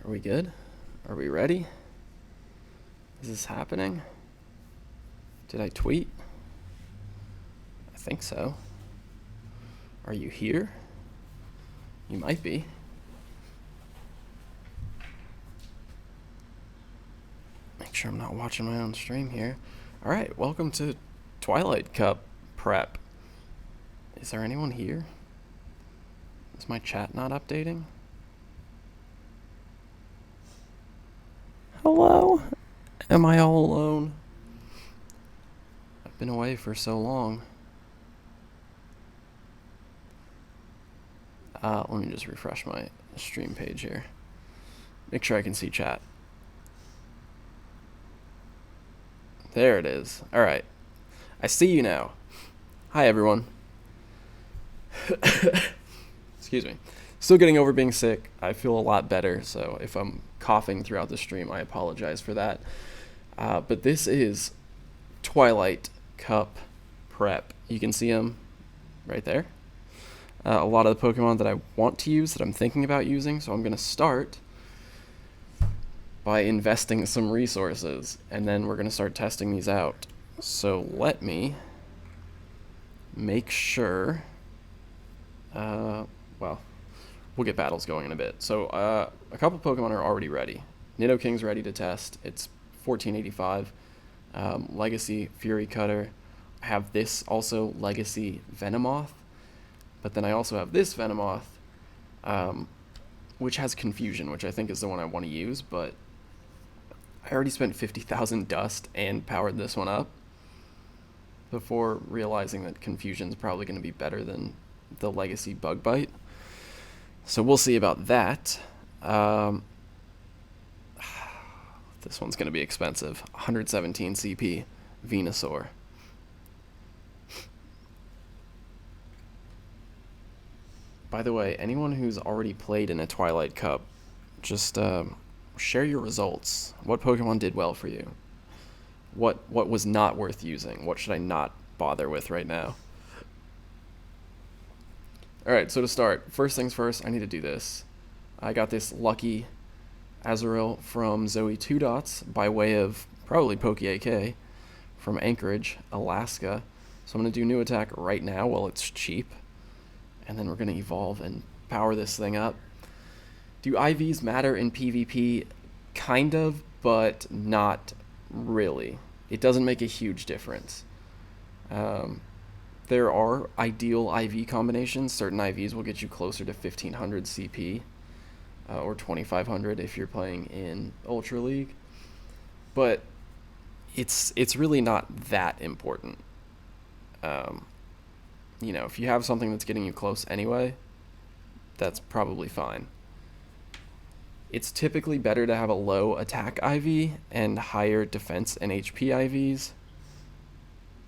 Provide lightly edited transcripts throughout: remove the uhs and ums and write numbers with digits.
Are we good? Are we ready? Is this happening? Did I tweet? I think so. Are you here? You might be. Make sure I'm not watching my own stream here. Alright, welcome to Twilight Cup prep. Is there anyone here? Is my chat not updating? Hello? Am I all alone? I've been away for so long. Let me just refresh my stream page here. Make sure I can see chat. There it is. Alright. I see you now. Hi, everyone. Excuse me. Still getting over being sick. I feel a lot better, so if I'm coughing throughout the stream, I apologize for that. But this is Twilight Cup prep. You can see them right there. A lot of the Pokemon that I want to use, that I'm thinking about using, so I'm going to start by investing some resources, and then we're going to start testing these out. So let me make sure, well, we'll get battles going in a bit. So a couple Pokemon are already ready. Nidoking's ready to test. It's 1485. Legacy Fury Cutter. I have this also Legacy Venomoth. But then I also have this Venomoth, which has Confusion, which I think is the one I want to use, but I already spent 50,000 dust and powered this one up before realizing that Confusion's probably going to be better than the Legacy Bug Bite. So we'll see about that. This one's going to be expensive. 117 CP, Venusaur. By the way, anyone who's already played in a Twilight Cup, just share your results. What Pokemon did well for you? What was not worth using? What should I not bother with right now? Alright, so to start, first things first, I need to do this. I got this lucky Azurill from Zoe 2 Dots by way of probably Poke-AK from Anchorage, Alaska. So I'm going to do new attack right now while it's cheap. And then we're going to evolve and power this thing up. Do IVs matter in PvP? Kind of, but not really. It doesn't make a huge difference. There are ideal IV combinations. Certain IVs will get you closer to 1500 CP, or 2500 if you're playing in Ultra League. But it's really not that important. You know, if you have something that's getting you close anyway, that's probably fine. It's typically better to have a low attack IV and higher defense and HP IVs.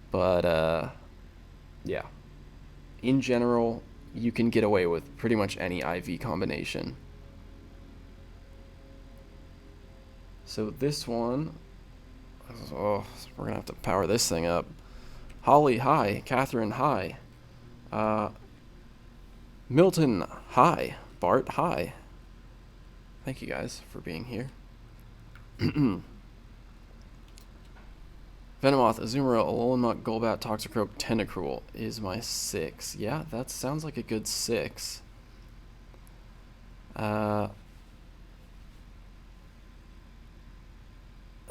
But, yeah. In general, you can get away with pretty much any IV combination. So this one, oh, we're gonna have to power this thing up. Holly, hi. Catherine, hi. Milton, hi. Bart, hi. Thank you guys for being here. Venomoth, Azumarill, Alolan Golbat, Toxicroak, Tentacruel is my 6. Yeah, that sounds like a good 6. Azumarill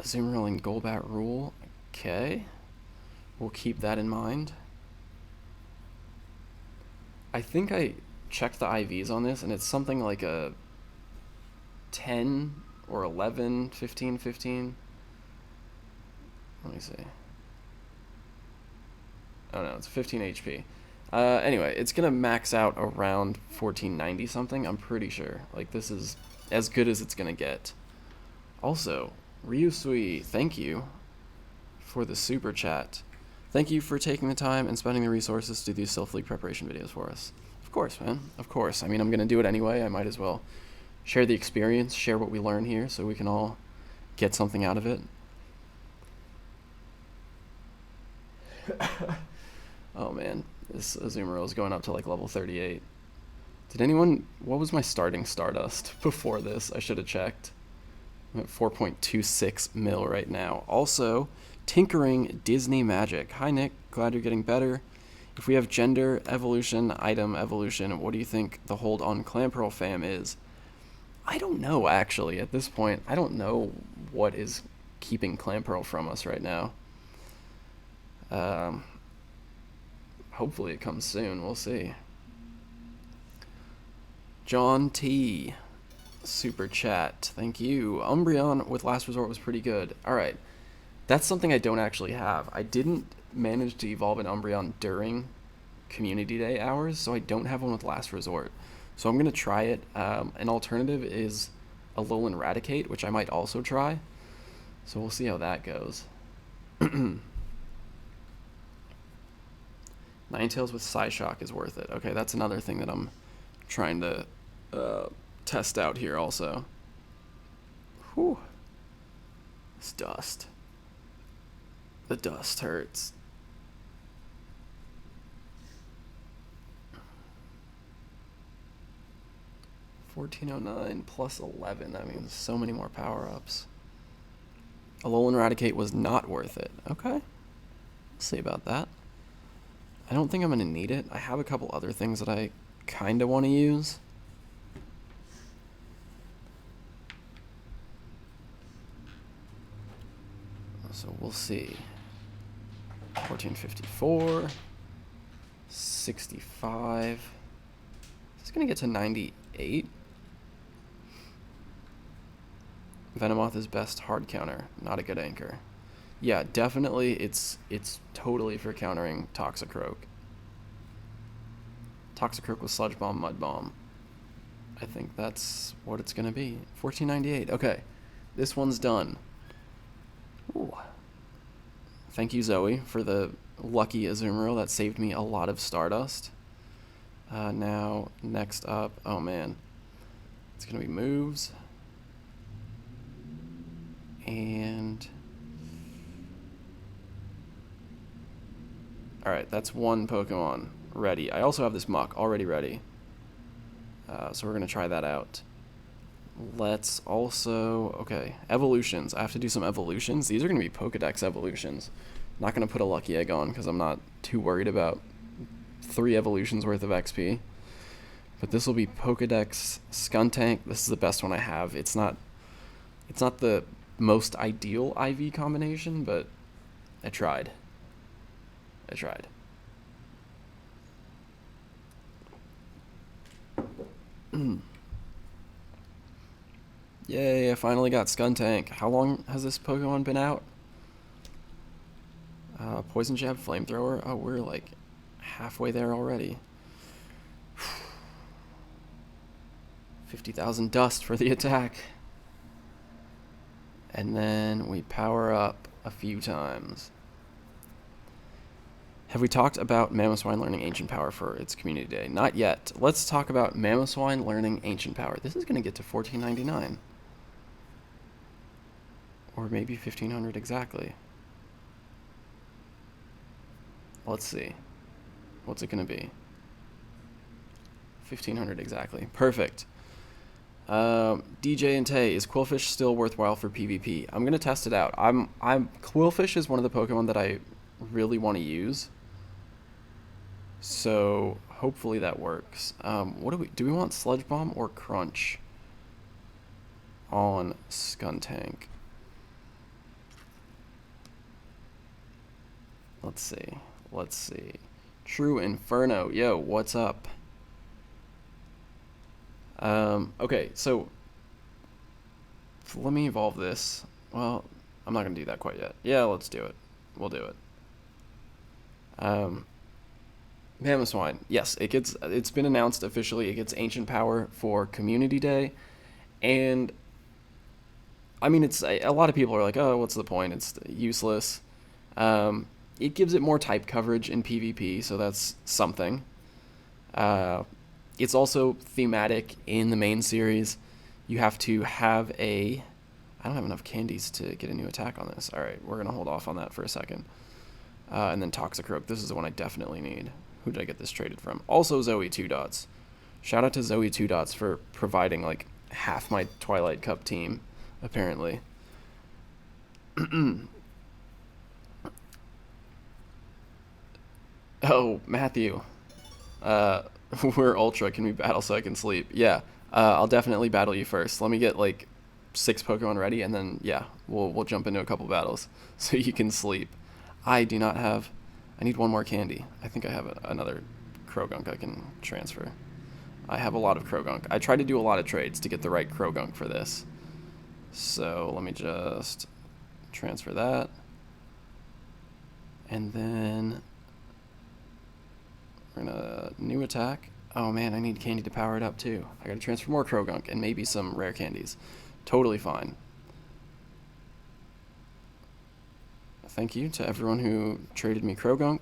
and Golbat rule. Okay. We'll keep that in mind. I think I checked the IVs on this, and it's something like a 10 or 11, 15, 15. Let me see. Oh no, it's 15 HP. Anyway, it's going to max out around 1490 something, I'm pretty sure. Like, this is as good as it's going to get. Also, Ryusui, thank you for the super chat. Thank you for taking the time and spending the resources to do these Sylph League preparation videos for us. Of course, man. Of course. I mean, I'm going to do it anyway. I might as well share the experience, share what we learn here so we can all get something out of it. Oh, man. This Azumarill is going up to, like, level 38. What was my starting Stardust before this? I should have checked. I'm at 4.26 mil right now. Also, Tinkering Disney Magic. Hi, Nick. Glad you're getting better. If we have gender evolution, item evolution, what do you think the hold on Clamperl fam is? I don't know, actually. At this point, I don't know what is keeping Clamperl from us right now. Hopefully it comes soon. We'll see. John T. Super chat. Thank you. Umbreon with Last Resort was pretty good. Alright. That's something I don't actually have. I didn't manage to evolve an Umbreon during Community Day hours, so I don't have one with Last Resort. So I'm going to try it. An alternative is Alolan Raticate, which I might also try. So we'll see how that goes. Ninetales with Psyshock is worth it. Okay, that's another thing that I'm trying to test out here also. Whew. This dust. The dust hurts. $14.09 plus 11. That means so many more power-ups. Alolan Raticate was not worth it. Okay. We'll see about that. I don't think I'm going to need it. I have a couple other things that I kind of want to use. So we'll see. 1454. 65. Is this going to get to 98? Venomoth is best hard counter. Not a good anchor. Yeah, definitely it's totally for countering Toxicroak. Toxicroak with Sludge Bomb, Mud Bomb. I think that's what it's going to be. 1498. Okay. This one's done. Ooh. Thank you, Zoe, for the lucky Azumarill. That saved me a lot of Stardust. Now, next up... Oh, man. It's going to be moves. And... Alright, that's one Pokemon ready. I also have this Muck already ready. So we're going to try that out. Let's also... Okay, evolutions. I have to do some evolutions. These are going to be Pokedex evolutions. Not going to put a Lucky Egg on because I'm not too worried about 3 evolutions worth of XP. But this will be Pokedex Skuntank. This is the best one I have. It's not the most ideal IV combination, but I tried. Yay, I finally got Skuntank. How long has this Pokemon been out? Poison Jab, Flamethrower. Oh, we're like halfway there already. 50,000 dust for the attack. And then we power up a few times. Have we talked about Mamoswine learning Ancient Power for its Community Day? Not yet. Let's talk about Mamoswine learning Ancient Power. This is going to get to $14.99. Or maybe 1,500 exactly. Let's see. What's it going to be? 1,500 exactly. Perfect. DJ and Tay, is Qwilfish still worthwhile for PvP? I'm going to test it out. Qwilfish is one of the Pokemon that I really want to use. So hopefully that works. Do we want Sludge Bomb or Crunch on Skuntank? Let's see. True Inferno. Yo, what's up? Okay, so let me evolve this. Well, I'm not going to do that quite yet. Yeah, let's do it. We'll do it. Mamoswine. Yes, it's been announced officially. It gets Ancient Power for Community Day. And I mean, a lot of people are like, "Oh, what's the point? It's useless." It gives it more type coverage in PvP, so that's something. It's also thematic in the main series. You have to have I don't have enough candies to get a new attack on this. Alright, we're going to hold off on that for a second. And then Toxicroak. This is the one I definitely need. Who did I get this traded from? Also Zoe 2 dots. Shout out to Zoe Two Dots for providing like half my Twilight Cup team, apparently. Oh, Matthew. We're ultra. Can we battle so I can sleep? Yeah. I'll definitely battle you first. Let me get like 6 Pokemon ready, and then yeah, we'll jump into a couple battles so you can sleep. I do not have. I need one more candy. I think I have another Krogunk I can transfer. I have a lot of Krogunk. I tried to do a lot of trades to get the right Krogunk for this. So let me just transfer that. And then we're gonna new attack. Oh man, I need candy to power it up too. I gotta transfer more Krogunk and maybe some rare candies. Totally fine. Thank you to everyone who traded me Krogunk.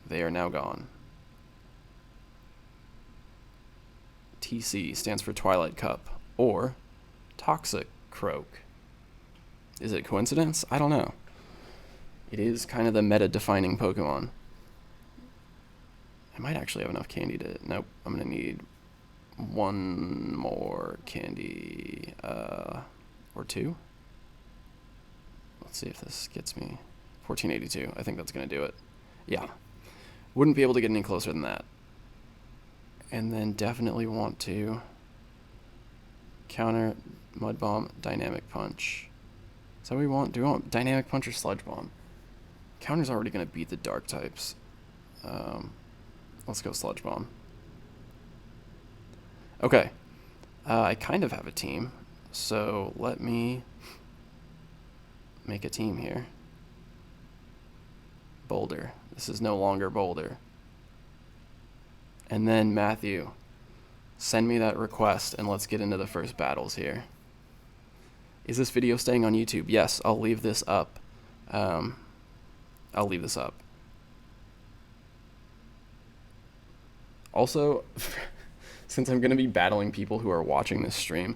They are now gone. TC stands for Twilight Cup, or Toxic Croak. Is it coincidence? I don't know. It is kind of the meta-defining Pokemon. I might actually have enough candy to... Nope, I'm going to need one more candy, or 2. Let's see if this gets me 1482. I think that's going to do it. Yeah. Wouldn't be able to get any closer than that. And then definitely want to counter Mud Bomb, Dynamic Punch. Is that what we want? Do we want Dynamic Punch or Sludge Bomb? Counter's already going to beat the Dark types. Let's go Sludge Bomb. Okay. I kind of have a team, so let me make a team here. Boulder. This is no longer Boulder. And then Matthew, send me that request and let's get into the first battles here. Is this video staying on YouTube? Yes, I'll leave this up. I'll leave this up. Also, since I'm going to be battling people who are watching this stream,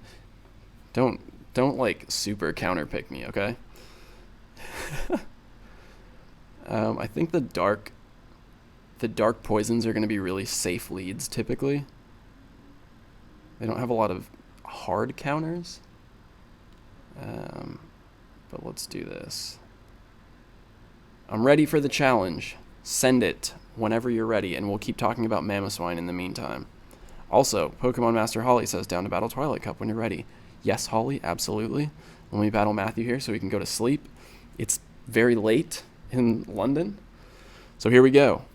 don't like super counterpick me, okay? I think the dark poisons are going to be really safe leads typically. They don't have a lot of hard counters. But let's do this. I'm ready for the challenge. Send it whenever you're ready, and we'll keep talking about Mamoswine in the meantime. Also, Pokemon Master Holly says down to battle Twilight Cup when you're ready. Yes, Holly, absolutely. Let me battle Matthew here so we can go to sleep. It's very late in London. So here we go.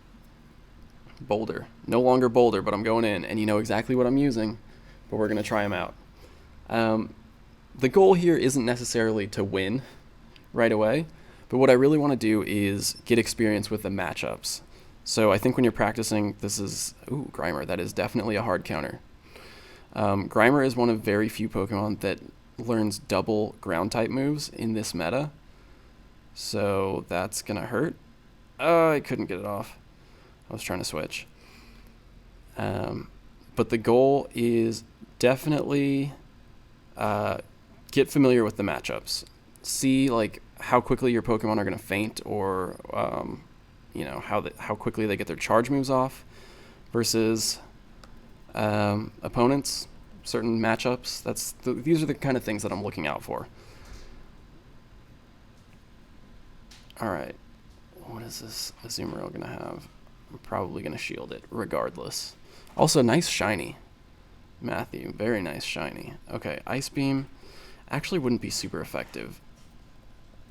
Boulder. No longer Boulder, but I'm going in, and you know exactly what I'm using, but we're going to try them out. The goal here isn't necessarily to win right away, but what I really want to do is get experience with the matchups. So I think when you're practicing, this is... Ooh, Grimer. That is definitely a hard counter. Grimer is one of very few Pokemon that learns double ground-type moves in this meta. So that's going to hurt. I couldn't get it off. I was trying to switch. But the goal is definitely get familiar with the matchups. See like how quickly your Pokemon are going to faint, or how quickly they get their charge moves off versus opponents, certain matchups. These are the kind of things that I'm looking out for. All right. What is this Azumarill going to have? I'm probably going to shield it regardless. Also, nice shiny. Matthew, very nice shiny. Okay, Ice Beam actually wouldn't be super effective.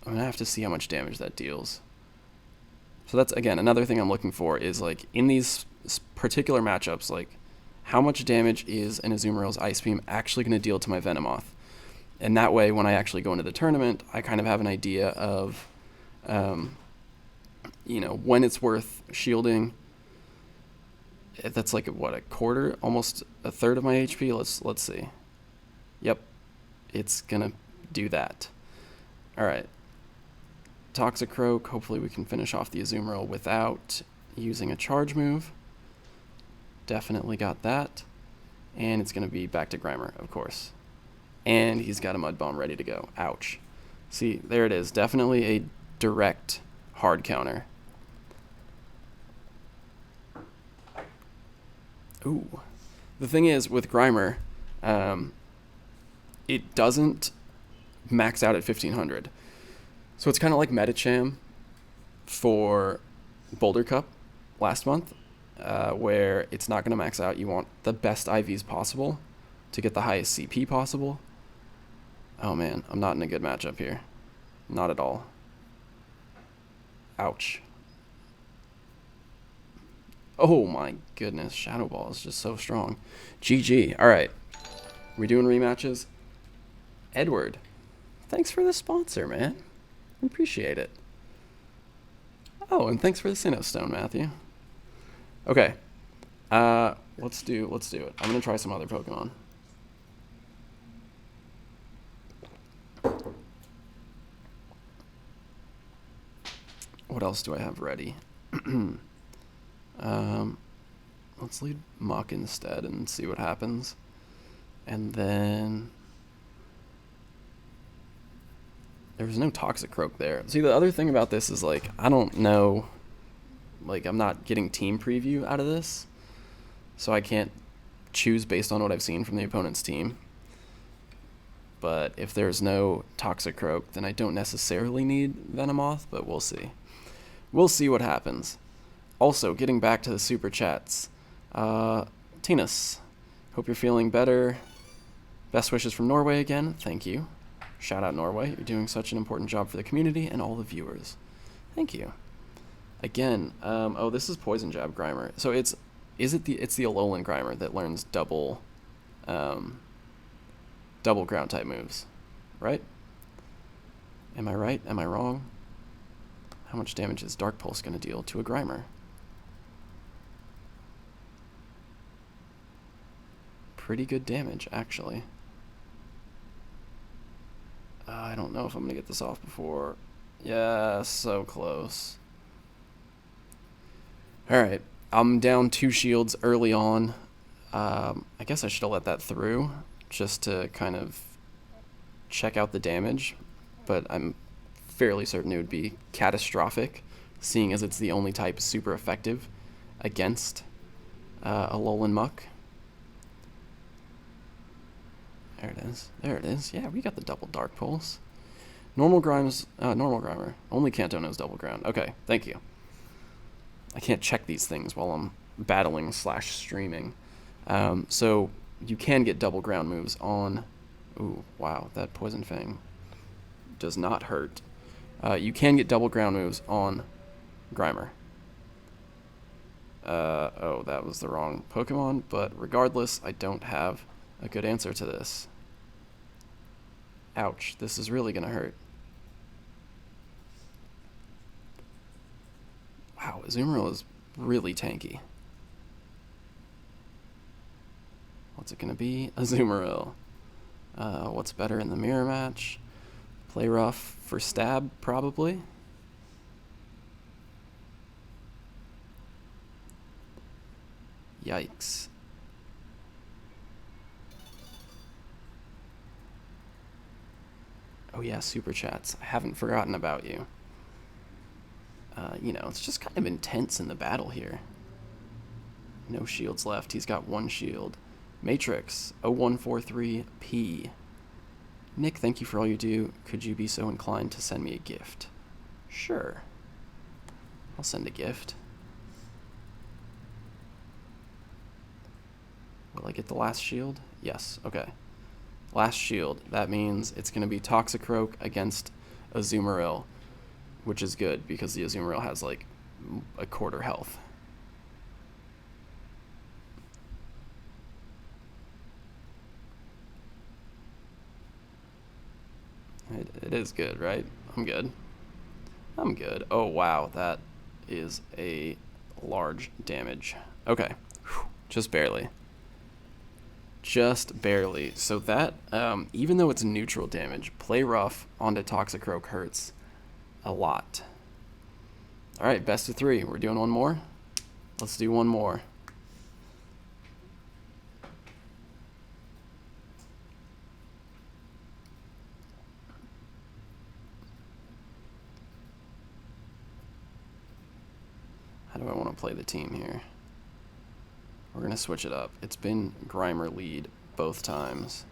I'm going to have to see how much damage that deals. So that's, again, another thing I'm looking for is, like, in these particular matchups, like, how much damage is an Azumarill's Ice Beam actually going to deal to my Venomoth? And that way, when I actually go into the tournament, I kind of have an idea of, when it's worth shielding. That's like, what, a quarter? Almost a third of my HP? Let's see. Yep. It's going to do that. All right. Toxicroak. Hopefully we can finish off the Azumarill without using a charge move. Definitely got that. And it's going to be back to Grimer, of course. And he's got a Mud Bomb ready to go. Ouch. See, there it is. Definitely a direct hard counter. Ooh. The thing is, with Grimer, it doesn't max out at 1500. So it's kind of like Medicham for Boulder Cup last month, where it's not going to max out. You want the best IVs possible to get the highest CP possible. Oh man, I'm not in a good matchup here. Not at all. Ouch. Oh my goodness, Shadow Ball is just so strong. GG. Alright. We doing rematches? Edward, thanks for the sponsor, man. Appreciate it. Oh, and thanks for the Sinnoh Stone, Matthew. Okay. Let's do it. I'm gonna try some other Pokemon. What else do I have ready? Let's lead Muck instead and see what happens. And then there was no Toxicroak there. See, the other thing about this is, like, I don't know, like, I'm not getting team preview out of this, so I can't choose based on what I've seen from the opponent's team. But if there's no Toxicroak, then I don't necessarily need Venomoth, but we'll see. We'll see what happens. Also, getting back to the super chats, Tinus, hope you're feeling better. Best wishes from Norway again. Thank you. Shout out Norway. You're doing such an important job for the community and all the viewers. Thank you. Again, oh, this is Poison Jab Grimer. So it's the Alolan Grimer that learns double ground type moves, right? Am I right? Am I wrong? How much damage is Dark Pulse going to deal to a Grimer? Pretty good damage, actually. I don't know if I'm going to get this off before. Yeah, so close. Alright, I'm down 2 shields early on. I guess I should have let that through, just to kind of check out the damage. But I'm fairly certain it would be catastrophic, seeing as it's the only type super effective against Alolan Muck. There it is. There it is. Yeah, we got the double Dark Pulse. Normal Grimer. Only Kanto knows double ground. Okay, thank you. I can't check these things while I'm battling / streaming. So you can get double ground moves on... Ooh, wow, that Poison Fang does not hurt. You can get double ground moves on Grimer. Oh, that was the wrong Pokemon, but regardless, I don't have a good answer to this. Ouch, this is really gonna hurt. Wow, Azumarill is really tanky. What's it gonna be? Azumarill. What's better in the mirror match? Play rough for stab, probably. Yikes. Oh yeah, super chats. I haven't forgotten about you. You know, it's just kind of intense in the battle here. No shields left. He's got 1 shield. Matrix 0143P. Nick, thank you for all you do. Could you be so inclined to send me a gift? Sure. I'll send a gift. Will I get the last shield? Yes. Okay. Last shield. That means it's going to be Toxicroak against Azumarill, which is good because the Azumarill has like a quarter health. It is good, right? I'm good. I'm good. Oh, wow. That is a large damage. Okay. Whew. Just barely. Just barely. So that, even though it's neutral damage, play rough onto Toxicroak hurts a lot. Alright, best of 3. We're doing one more? Let's do one more. How do I want to play the team here? We're going to switch it up. It's been Grimer lead both times.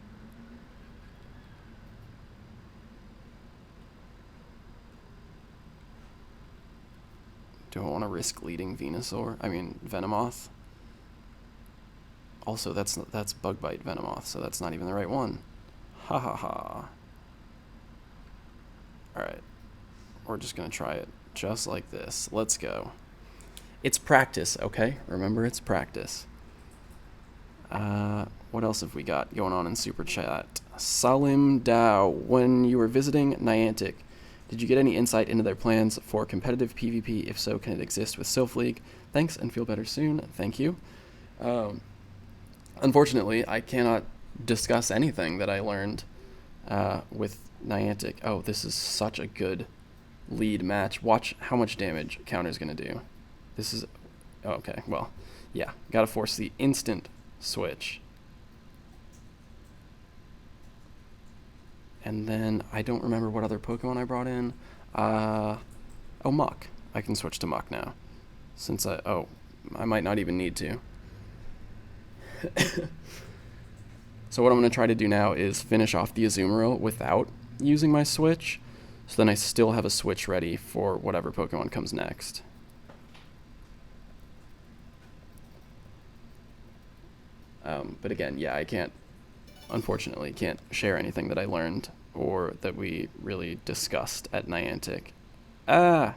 Do I want to risk leading Venusaur? I mean, Venomoth? Also, that's Bug Bite Venomoth, so that's not even the right one. Ha ha ha. Alright. We're just going to try it just like this. Let's go. It's practice, okay? Remember, it's practice. What else have we got going on in Super Chat? Salim Dow, when you were visiting Niantic, did you get any insight into their plans for competitive PvP? If so, can it exist with Sylph League? Thanks and feel better soon. Thank you. Unfortunately, I cannot discuss anything that I learned with Niantic. Oh, this is such a good lead match. Watch how much damage Counter's going to do. This is... Oh, okay, well, yeah. Got to force the instant switch. And then I don't remember what other Pokemon I brought in. Oh, Muck. I can switch to Muck now. Since I might not even need to. So what I'm going to try to do now is finish off the Azumarill without using my switch. So then I still have a switch ready for whatever Pokemon comes next. But again, yeah, I can't, unfortunately, can't share anything that I learned or that we really discussed at Niantic. Ah!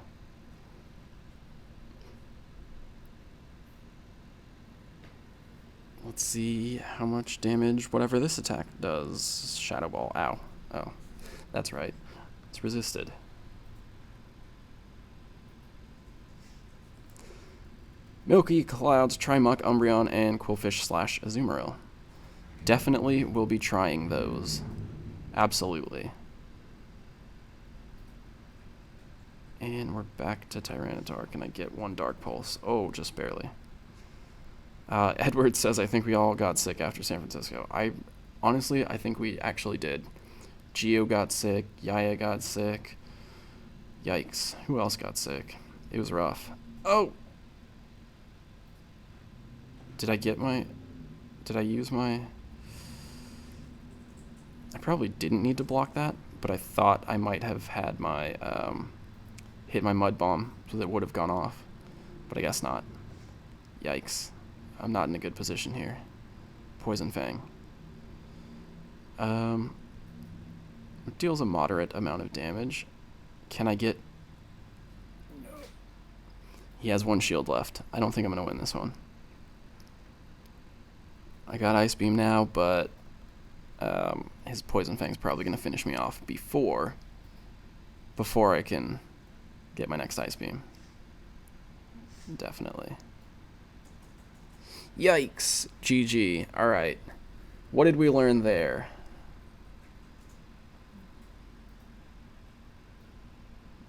Let's see how much damage whatever this attack does. Shadow Ball. Ow. Oh, that's right. It's resisted. Milky Clouds, Trimuck, Umbreon, and Qwilfish / Azumarill. Definitely will be trying those. Absolutely. And we're back to Tyranitar. Can I get one Dark Pulse? Oh, just barely. Edward says, I think we all got sick after San Francisco. Honestly, I think we actually did. Gio got sick. Yaya got sick. Yikes. Who else got sick? It was rough. Oh! Did I use my... I probably didn't need to block that, but I thought I might have had my, hit my Mud Bomb, so that would have gone off. But I guess not. Yikes. I'm not in a good position here. Poison Fang. It deals a moderate amount of damage. Can I get... No. He has one shield left. I don't think I'm going to win this one. I got Ice Beam now, but his Poison Fang's probably going to finish me off before I can get my next Ice Beam. Definitely. Yikes. GG. Alright. What did we learn there?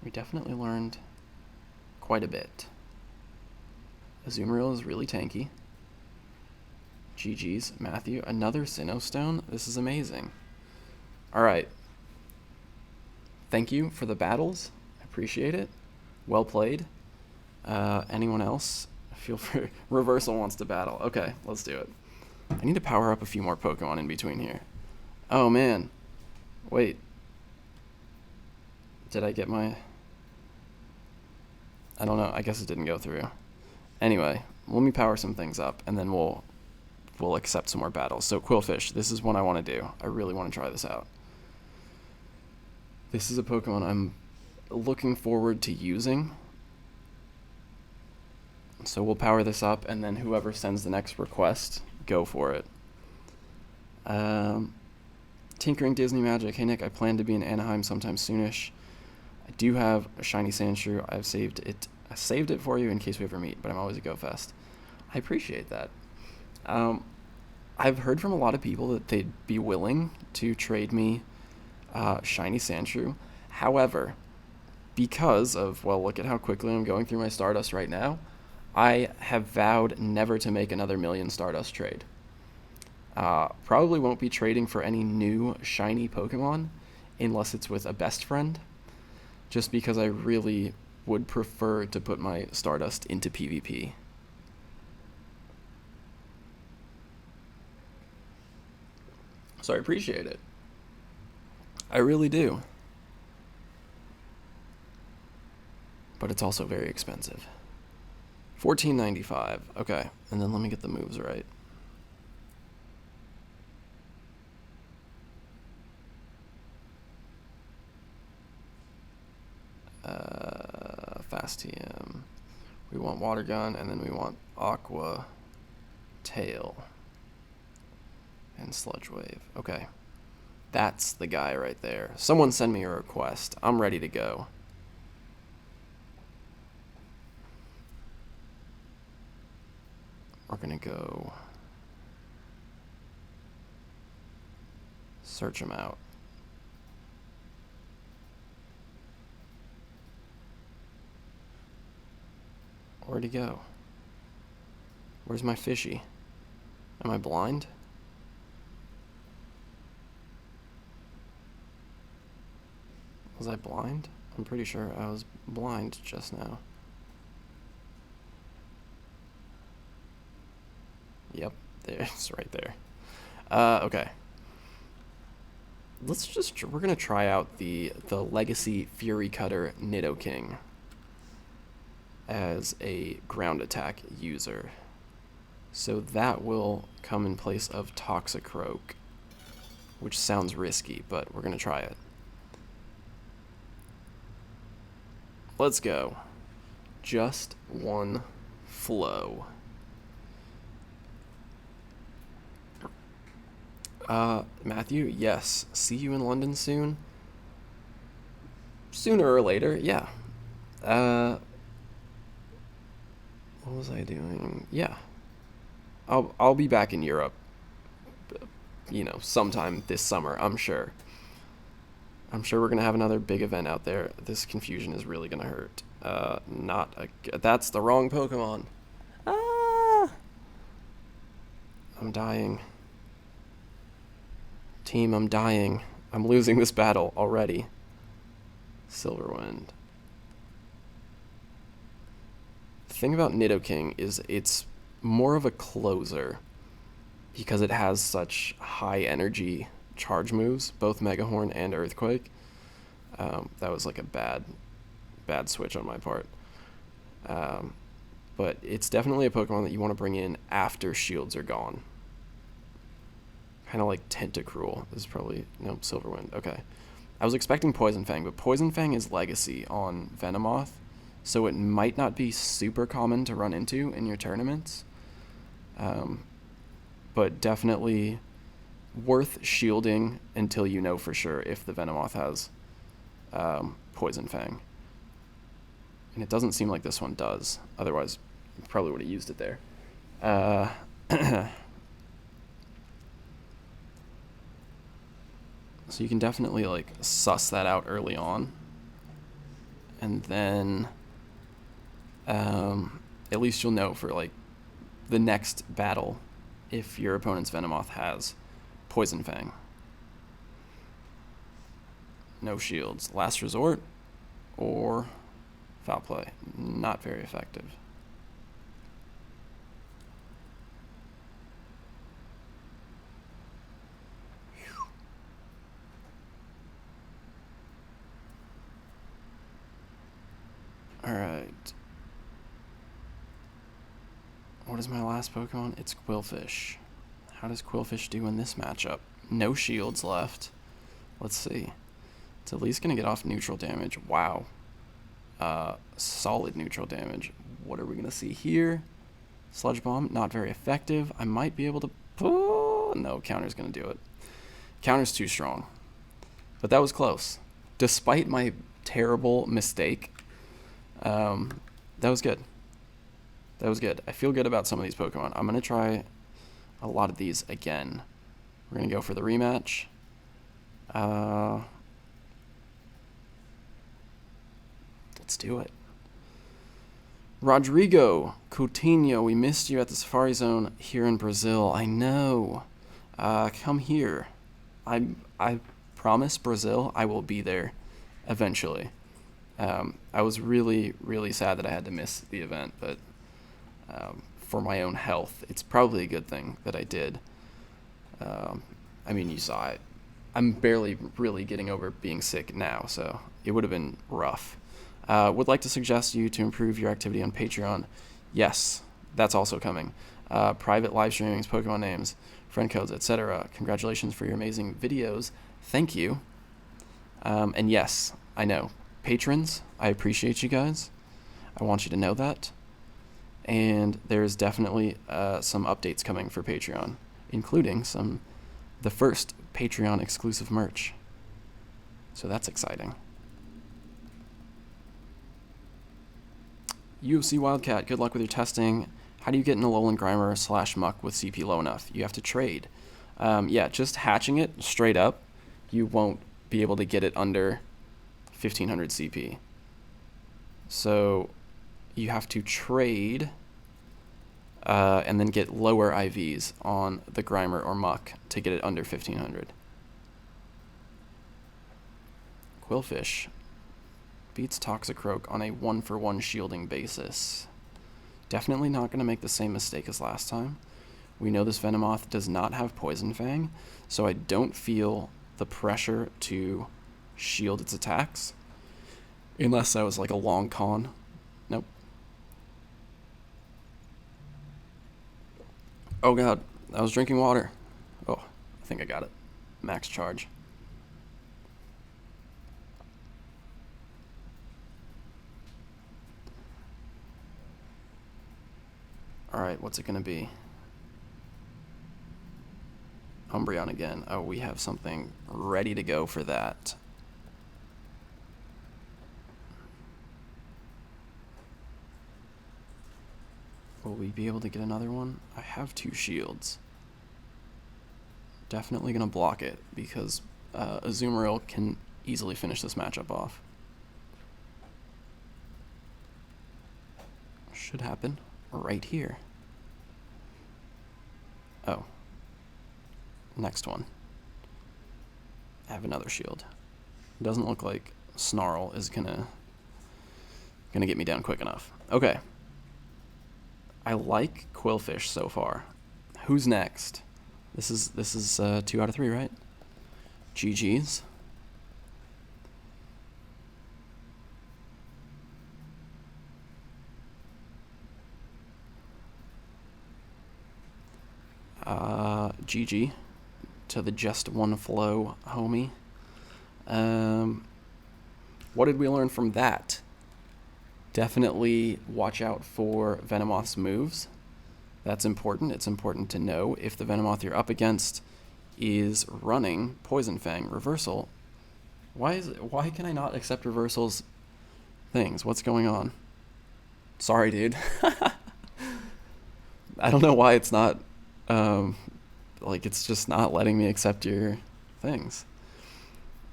We definitely learned quite a bit. Azumarill is really tanky. GG's, Matthew. Another Sinnoh Stone? This is amazing. Alright. Thank you for the battles. I appreciate it. Well played. Anyone else? Feel free. Reversal wants to battle. Okay, let's do it. I need to power up a few more Pokemon in between here. Oh, man. Wait. Did I get my... I don't know. I guess it didn't go through. Anyway, let me power some things up, and then we'll accept some more battles. So, Qwilfish, this is one I want to do. I really want to try this out. This is a Pokemon I'm looking forward to using. So we'll power this up, and then whoever sends the next request, go for it. Tinkering Disney Magic. Hey, Nick, I plan to be in Anaheim sometime soonish. I do have a shiny Sandshrew. I saved it for you in case we ever meet, but I'm always a GoFest. I appreciate that. I've heard from a lot of people that they'd be willing to trade me shiny Sandshrew. However, because of, well, look at how quickly I'm going through my Stardust right now, I have vowed never to make another million Stardust trade. Probably won't be trading for any new shiny Pokemon unless it's with a best friend, just because I really would prefer to put my Stardust into PvP. So I appreciate it. I really do. But it's also very expensive. $14.95. Okay, and then let me get the moves right. Fast TM. We want Water Gun, and then we want Aqua Tail and Sludge Wave. Okay. That's the guy right there. Someone send me a request. I'm ready to go. We're gonna go search him out. Where'd he go? Where's my fishy? Am I blind? Was I blind? I'm pretty sure I was blind just now. Yep, it's right there. Okay. We're gonna try out the Legacy Fury Cutter Nidoking as a ground attack user. So that will come in place of Toxicroak, which sounds risky, but we're gonna try it. Let's go. Just one flow. Matthew, yes. See you in London soon? Sooner or later, yeah. What was I doing? Yeah. I'll be back in Europe, sometime this summer, I'm sure. I'm sure we're going to have another big event out there. This confusion is really going to hurt. That's the wrong Pokemon. Ah! I'm dying. Team, I'm dying. I'm losing this battle already. Silverwind. The thing about Nidoking is it's more of a closer because it has such high energy charge moves, both Mega Horn and Earthquake. That was like a bad switch on my part. But it's definitely a Pokemon that you want to bring in after shields are gone. Kind of like Tentacruel. This is probably... Nope, Silverwind. Okay. I was expecting Poison Fang, but Poison Fang is Legacy on Venomoth, so it might not be super common to run into in your tournaments. But definitely worth shielding until you know for sure if the Venomoth has Poison Fang. And it doesn't seem like this one does. Otherwise, you probably would have used it there. So you can definitely like suss that out early on. And then at least you'll know for like the next battle if your opponent's Venomoth has Poison Fang. No shields. Last Resort or Foul Play. Not very effective. Alright. What is my last Pokemon? It's Qwilfish. How does Qwilfish do in this matchup? No shields left. Let's see. It's at least going to get off neutral damage. Wow. Solid neutral damage. What are we going to see here? Sludge Bomb, not very effective. I might be able to... No, Counter's going to do it. Counter's too strong. But that was close. Despite my terrible mistake, that was good. That was good. I feel good about some of these Pokemon. I'm going to try a lot of these again. We're going to go for the rematch. Let's do it. Rodrigo Coutinho, we missed you at the Safari Zone here in Brazil. I know. Come here. I promise Brazil I will be there eventually. I was really, really sad that I had to miss the event, but for my own health, it's probably a good thing that I did. I mean, you saw it. I'm barely really getting over being sick now, so it would have been rough. Would like to suggest you to improve your activity on Patreon. Yes, that's also coming. Private live streamings, Pokemon names, friend codes, etc. Congratulations for your amazing videos. Thank you. And yes, I know. Patrons, I appreciate you guys. I want you to know that. And there's definitely some updates coming for Patreon, including the first Patreon exclusive merch. So that's exciting. UFC Wildcat, good luck with your testing. How do you get an Alolan Grimer / Muck with CP low enough? You have to trade. Yeah, just hatching it straight up, you won't be able to get it under 1500 CP. So you have to trade and then get lower IVs on the Grimer or Muck to get it under 1500. Qwilfish beats Toxicroak on a 1-for-1 shielding basis. Definitely not going to make the same mistake as last time. We know this Venomoth does not have Poison Fang, so I don't feel the pressure to shield its attacks. Unless that was like a long con. Nope. Oh god, I was drinking water. Oh, I think I got it. Max charge. Alright, what's it gonna be? Umbreon again. Oh, we have something ready to go for that. Will we be able to get another one? I have 2 shields. Definitely gonna block it because Azumarill can easily finish this matchup off. Should happen right here. Oh. Next one. I have another shield. Doesn't look like Snarl is gonna get me down quick enough. Okay. I like Qwilfish so far. Who's next? This is 2 out of 3, right? GG's. GG to the Just One Flow homie. What did we learn from that? Definitely watch out for Venomoth's moves. That's important. It's important to know if the Venomoth you're up against is running Poison Fang reversal. Why can I not accept reversals things? What's going on? Sorry, dude. I don't know why it's not like it's just not letting me accept your things.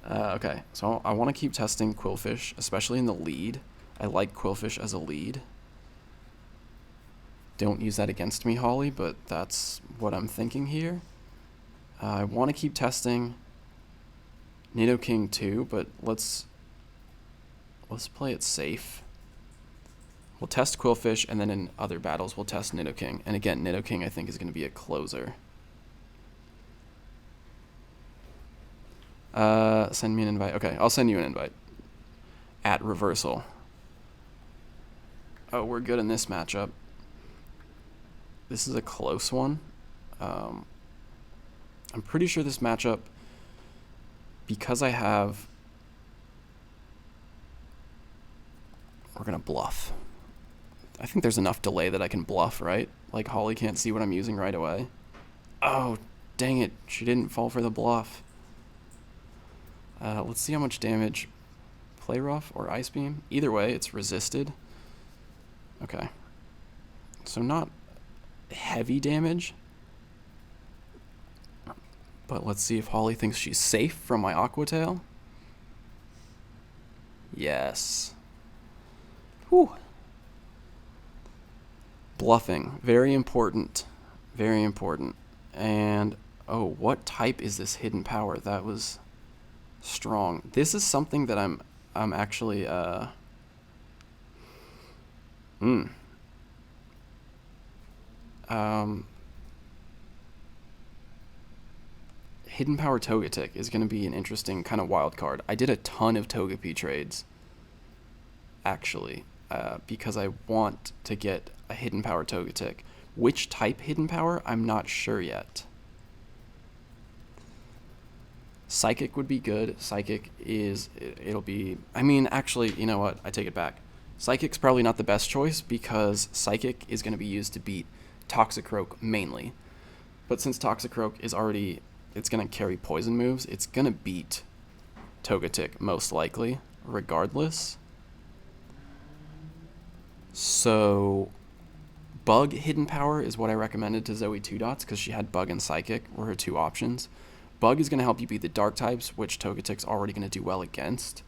Okay, so I want to keep testing Qwilfish, especially in the lead. I like Qwilfish as a lead. Don't use that against me, Holly, but that's what I'm thinking here. I want to keep testing Nidoking too, but let's play it safe. We'll test Qwilfish, and then in other battles we'll test Nidoking. And again, Nidoking I think is going to be a closer. Send me an invite. Okay, I'll send you an invite. At reversal. Oh, we're good in this matchup. This is a close one. I'm pretty sure this matchup, because I have... We're going to bluff. I think there's enough delay that I can bluff, right? Like, Holly can't see what I'm using right away. Oh, dang it. She didn't fall for the bluff. Let's see how much damage. Play Rough or Ice Beam. Either way, it's resisted. Okay. So not heavy damage. But let's see if Holly thinks she's safe from my Aqua Tail. Yes. Whew. Bluffing. Very important. Very important. And, oh, what type is this hidden power? That was strong. This is something that I'm actually, Hidden Power Togetic is going to be an interesting kind of wild card. I did a ton of Togepi trades, actually, because I want to get a Hidden Power Togetic. Which type Hidden Power, I'm not sure yet. Psychic would be good. Psychic it'll be, I mean, actually, you know what? I take it back. Psychic's probably not the best choice because Psychic is going to be used to beat Toxicroak mainly. But since Toxicroak is already, it's going to carry poison moves, it's going to beat Togetic most likely, regardless. So Bug Hidden Power is what I recommended to Zoe 2 Dots because she had Bug and Psychic were her two options. Bug is going to help you beat the Dark types, which Togetic's already going to do well against.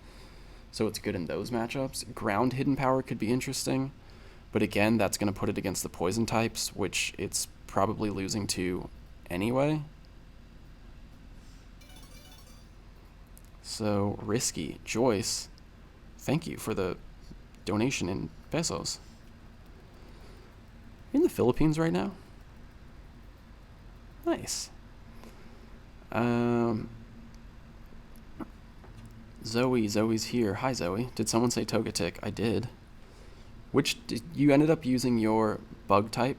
So it's good in those matchups. Ground Hidden Power could be interesting. But again, that's going to put it against the Poison types, which it's probably losing to anyway. So risky. Joyce, thank you for the donation in pesos. You're in the Philippines right now? Nice. Zoe's here. Hi, Zoe. Did someone say Togetic? I did. You ended up using your Bug type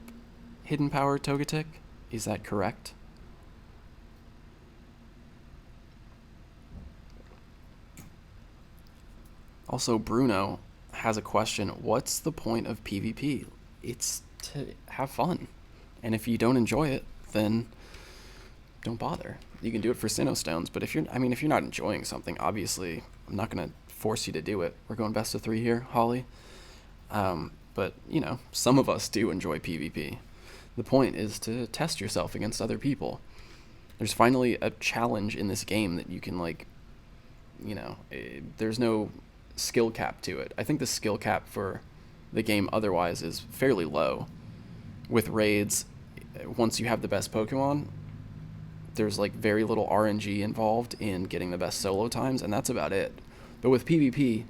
Hidden Power Togetic? Is that correct? Also, Bruno has a question. What's the point of PvP? It's to have fun. And if you don't enjoy it, then don't bother. You can do it for Sinnoh Stones, but if you're not enjoying something, obviously, I'm not going to force you to do it. We're going best of 3 here, Holly. But, some of us do enjoy PvP. The point is to test yourself against other people. There's finally a challenge in this game that you can, there's no skill cap to it. I think the skill cap for the game otherwise is fairly low. With raids, once you have the best Pokemon, there's very little RNG involved in getting the best solo times, and that's about it. But with PvP,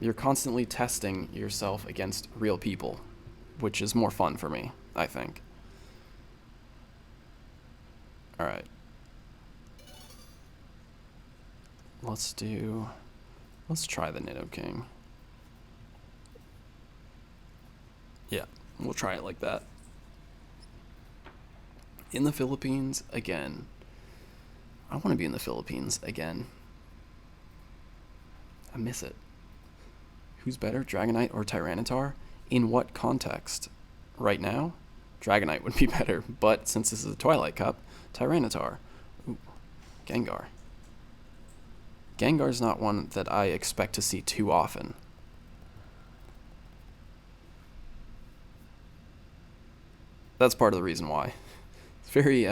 you're constantly testing yourself against real people, which is more fun for me, I think. Alright. Let's try the Nidoking. Yeah, we'll try it like that. In the Philippines again. I want to be in the Philippines again. I miss it. Who's better, Dragonite or Tyranitar? In what context? Right now, Dragonite would be better, but since this is a Twilight Cup, Tyranitar. Ooh, Gengar. Gengar's not one that I expect to see too often. That's part of the reason why. It's very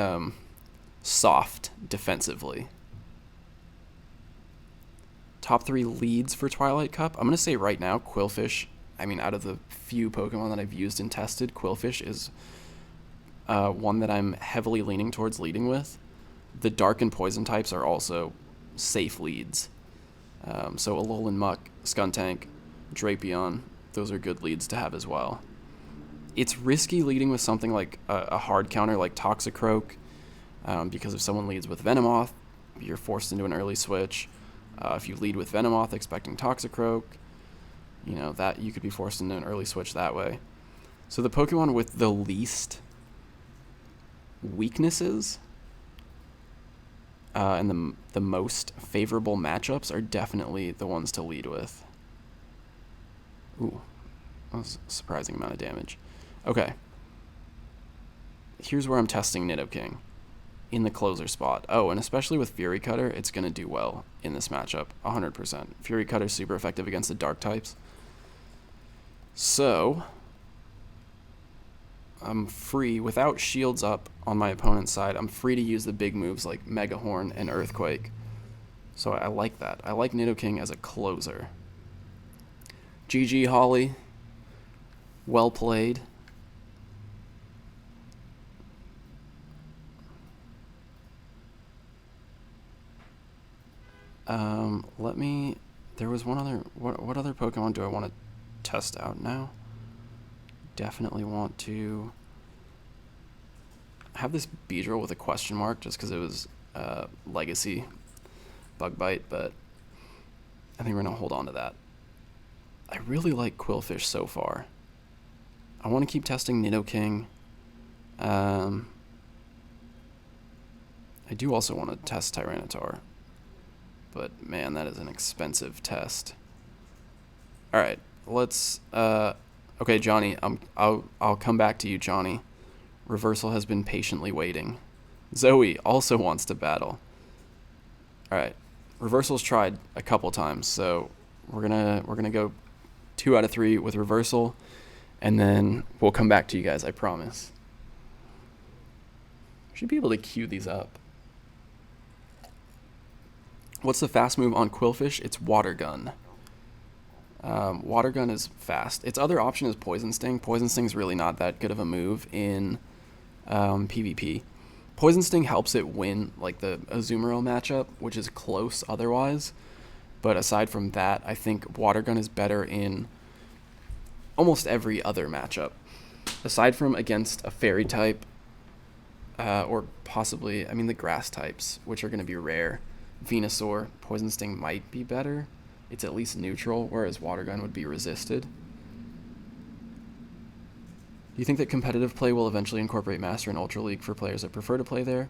soft defensively. Top 3 leads for Twilight Cup. I'm going to say right now, Qwilfish. Out of the few Pokemon that I've used and tested, Qwilfish is one that I'm heavily leaning towards leading with. The Dark and Poison types are also safe leads. So Alolan Muck, Skuntank, Drapion, those are good leads to have as well. It's risky leading with something like a hard counter like Toxicroak, because if someone leads with Venomoth, you're forced into an early switch. If you lead with Venomoth expecting Toxicroak, that you could be forced into an early switch that way. So the Pokemon with the least weaknesses and the most favorable matchups are definitely the ones to lead with. Ooh, that was a surprising amount of damage. Okay. Here's where I'm testing Nidoking. In the closer spot. Oh, and especially with Fury Cutter, it's going to do well in this matchup. 100%. Fury Cutter's super effective against the dark types. So, I'm free, without shields up on my opponent's side, I'm free to use the big moves like Mega Horn and Earthquake. So I like that. I like Nidoking as a closer. GG, Holly. Well played. There was one other, what other Pokemon do I want to test out now? Definitely want to, I have this Beedrill with a question mark just because it was legacy bug bite, but I think we're going to hold on to that. I really like Qwilfish so far. I want to keep testing Nidoking. I do also want to test Tyranitar, but man, that is an expensive test. All right, let's. Okay, Johnny, I'll come back to you, Johnny. Reversal has been patiently waiting. Zoe also wants to battle. All right, Reversal's tried a couple times, so we're gonna go 2 out of 3 with Reversal, and then we'll come back to you guys. I promise. Should be able to queue these up. What's the fast move on Qwilfish? It's Water Gun. Water Gun is fast. Its other option is Poison Sting. Poison Sting's really not that good of a move in PvP. Poison Sting helps it win like the Azumarill matchup, which is close otherwise. But aside from that, I think Water Gun is better in almost every other matchup. Aside from against a Fairy type, or possibly, I mean, the Grass types, which are going to be rare. Venusaur, Poison Sting might be better. It's at least neutral, whereas Water Gun would be resisted. Do you think that competitive play will eventually incorporate Master and Ultra League for players that prefer to play there?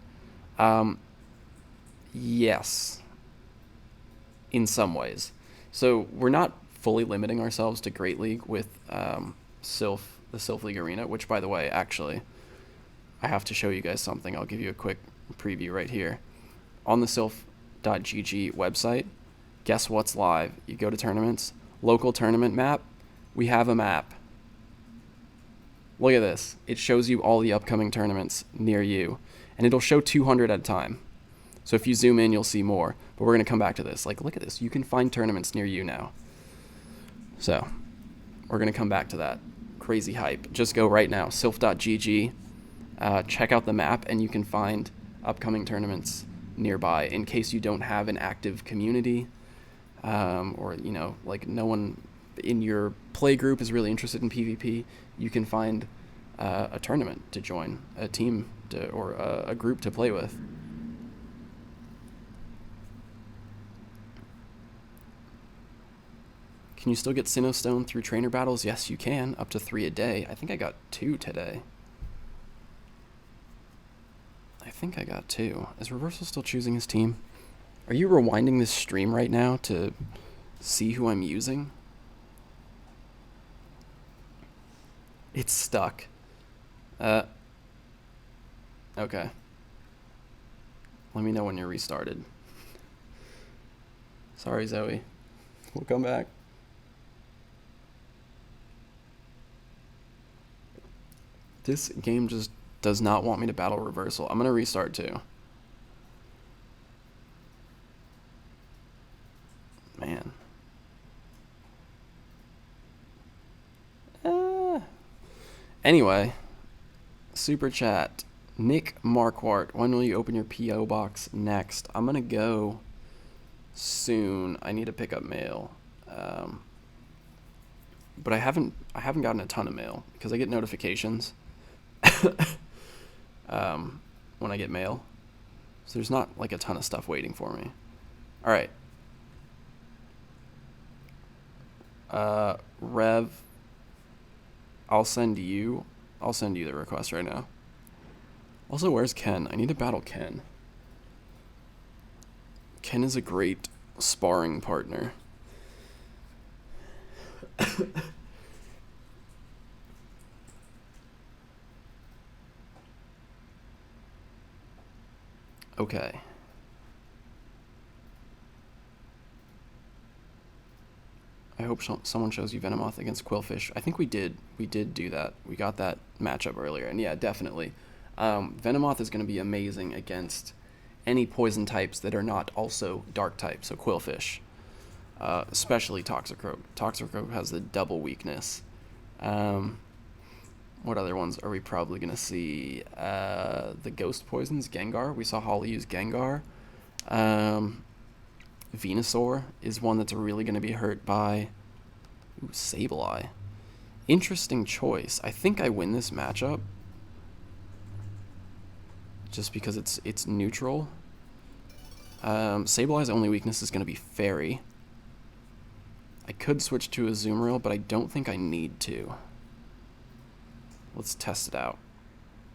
Yes. In some ways. So we're not fully limiting ourselves to Great League with the Sylph League Arena, which, by the way, actually, I have to show you guys something. I'll give you a quick preview right here. On the sylph.gg website, guess what's live? You go to tournaments, local tournament map. We have a map. Look at this. It shows you all the upcoming tournaments near you, and it'll show 200 at a time. So if you zoom in, you'll see more. But we're going to come back to this. Like, look at this. You can find tournaments near you now. So we're going to come back to that. Crazy hype. Just go right now, sylph.gg. Check out the map, and you can find upcoming tournaments nearby in case you don't have an active community, or, you know, like no one in your play group is really interested in PvP. You can find a tournament to join, a team or a group to play with. Can you still get Sinnoh Stone through trainer battles? Yes, you can, up to 3 a day. I think I got 2 today. I think I got 2. Is Reversal still choosing his team? Are you rewinding this stream right now to see who I'm using? It's stuck. Okay. Let me know when you're restarted. Sorry, Zoe. We'll come back. This game just does not want me to battle Reversal. I'm going to restart too. Man. Anyway, super chat. Nick Marquardt, when will you open your P.O. box next? I'm going to go soon. I need to pick up mail. But I haven't gotten a ton of mail because I get notifications when I get mail. So there's not like a ton of stuff waiting for me. All right. Rev, I'll send you the request right now. Also, where's Ken? I need to battle Ken. Ken is a great sparring partner. Okay. I hope someone shows you Venomoth against Qwilfish. I think we did. We did do that. We got that matchup earlier, and yeah, definitely. Venomoth is going to be amazing against any poison types that are not also dark types, so Qwilfish. Especially Toxicroak. Toxicroak has the double weakness. What other ones are we probably going to see? The ghost poisons, Gengar. We saw Holly use Gengar. Venusaur is one that's really going to be hurt by Sableye. Interesting choice. I think I win this matchup. just because it's neutral. Sableye's only weakness is going to be Fairy. I could switch to Azumarill, but I don't think I need to. Let's test it out.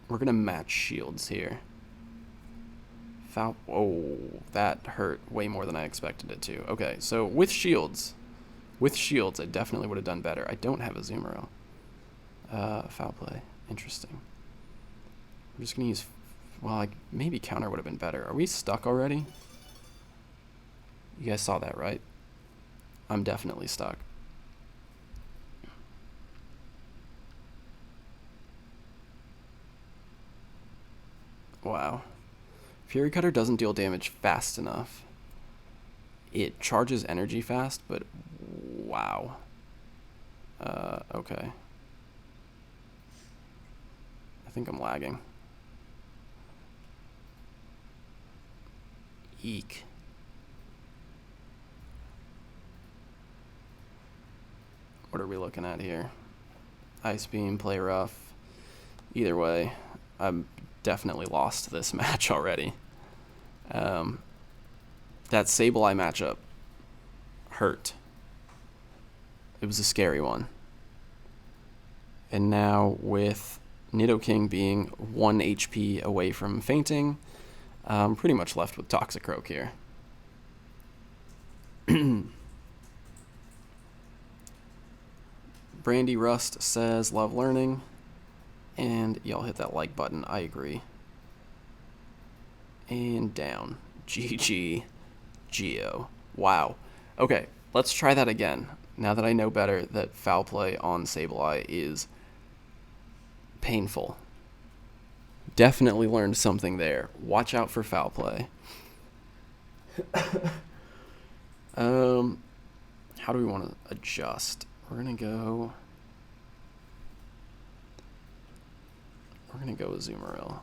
We're going to match shields here. Oh, that hurt way more than I expected it to. Okay, so with shields, I definitely would have done better. I don't have Azumarill. Foul play. Interesting. I'm just going to use... Well, maybe counter would have been better. Are we stuck already? You guys saw that, right? I'm definitely stuck. Wow. Fury Cutter doesn't deal damage fast enough. It charges energy fast, but wow. Okay. I think I'm lagging. Eek. What are we looking at here? Ice Beam, play rough. Either way, I'm definitely lost this match already. That Sableye matchup hurt. It was a scary one. And now with Nidoking being 1 HP away from fainting, I'm pretty much left with Toxicroak here. Brandy Rust says, love learning. And y'all hit that like button. I agree. And down. GG. Geo. Wow. Okay, let's try that again. Now that I know better that foul play on Sableye is painful. Definitely learned something there. Watch out for foul play. How do we want to adjust? We're gonna go Azumarill.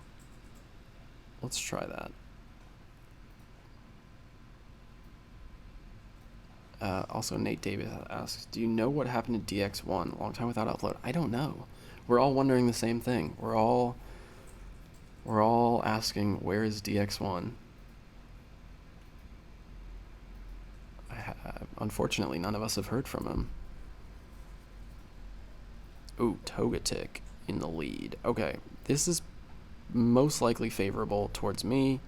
Let's try that. Also, Nate Davis asks, do you know what happened to DX1? Long time without upload. I don't know. We're all wondering the same thing. We're all asking, where is DX1? Unfortunately, none of us have heard from him. Ooh, Togetic in the lead. Okay, this is most likely favorable towards me.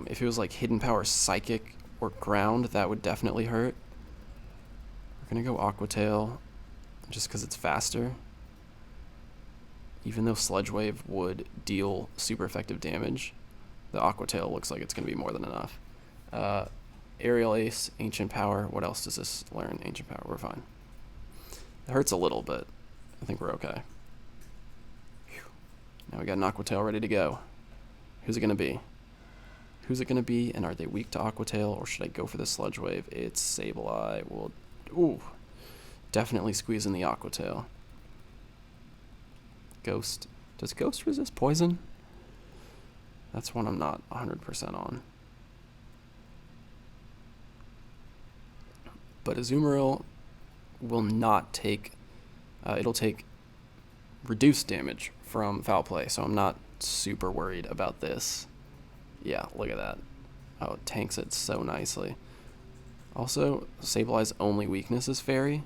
If it was like Hidden Power Psychic or Ground, that would definitely hurt. We're going to go Aqua Tail just because it's faster. Even though Sludge Wave would deal super effective damage, the Aqua Tail looks like it's going to be more than enough. Aerial Ace, Ancient Power. What else does this learn? Ancient Power. We're fine. It hurts a little, but I think we're okay. Whew. Now we got an Aqua Tail ready to go. Who's it going to be? Who's it going to be, and are they weak to Aqua Tail, or should I go for the Sludge Wave? It's Sableye. Ooh, definitely squeeze in the Aqua Tail. Ghost. Does Ghost resist poison? That's one I'm not 100% on. But Azumarill will not take... it'll take reduced damage from foul play, so I'm not super worried about this. Yeah, look at that. Oh, it tanks it so nicely. Also, Sableye's only weakness is Fairy.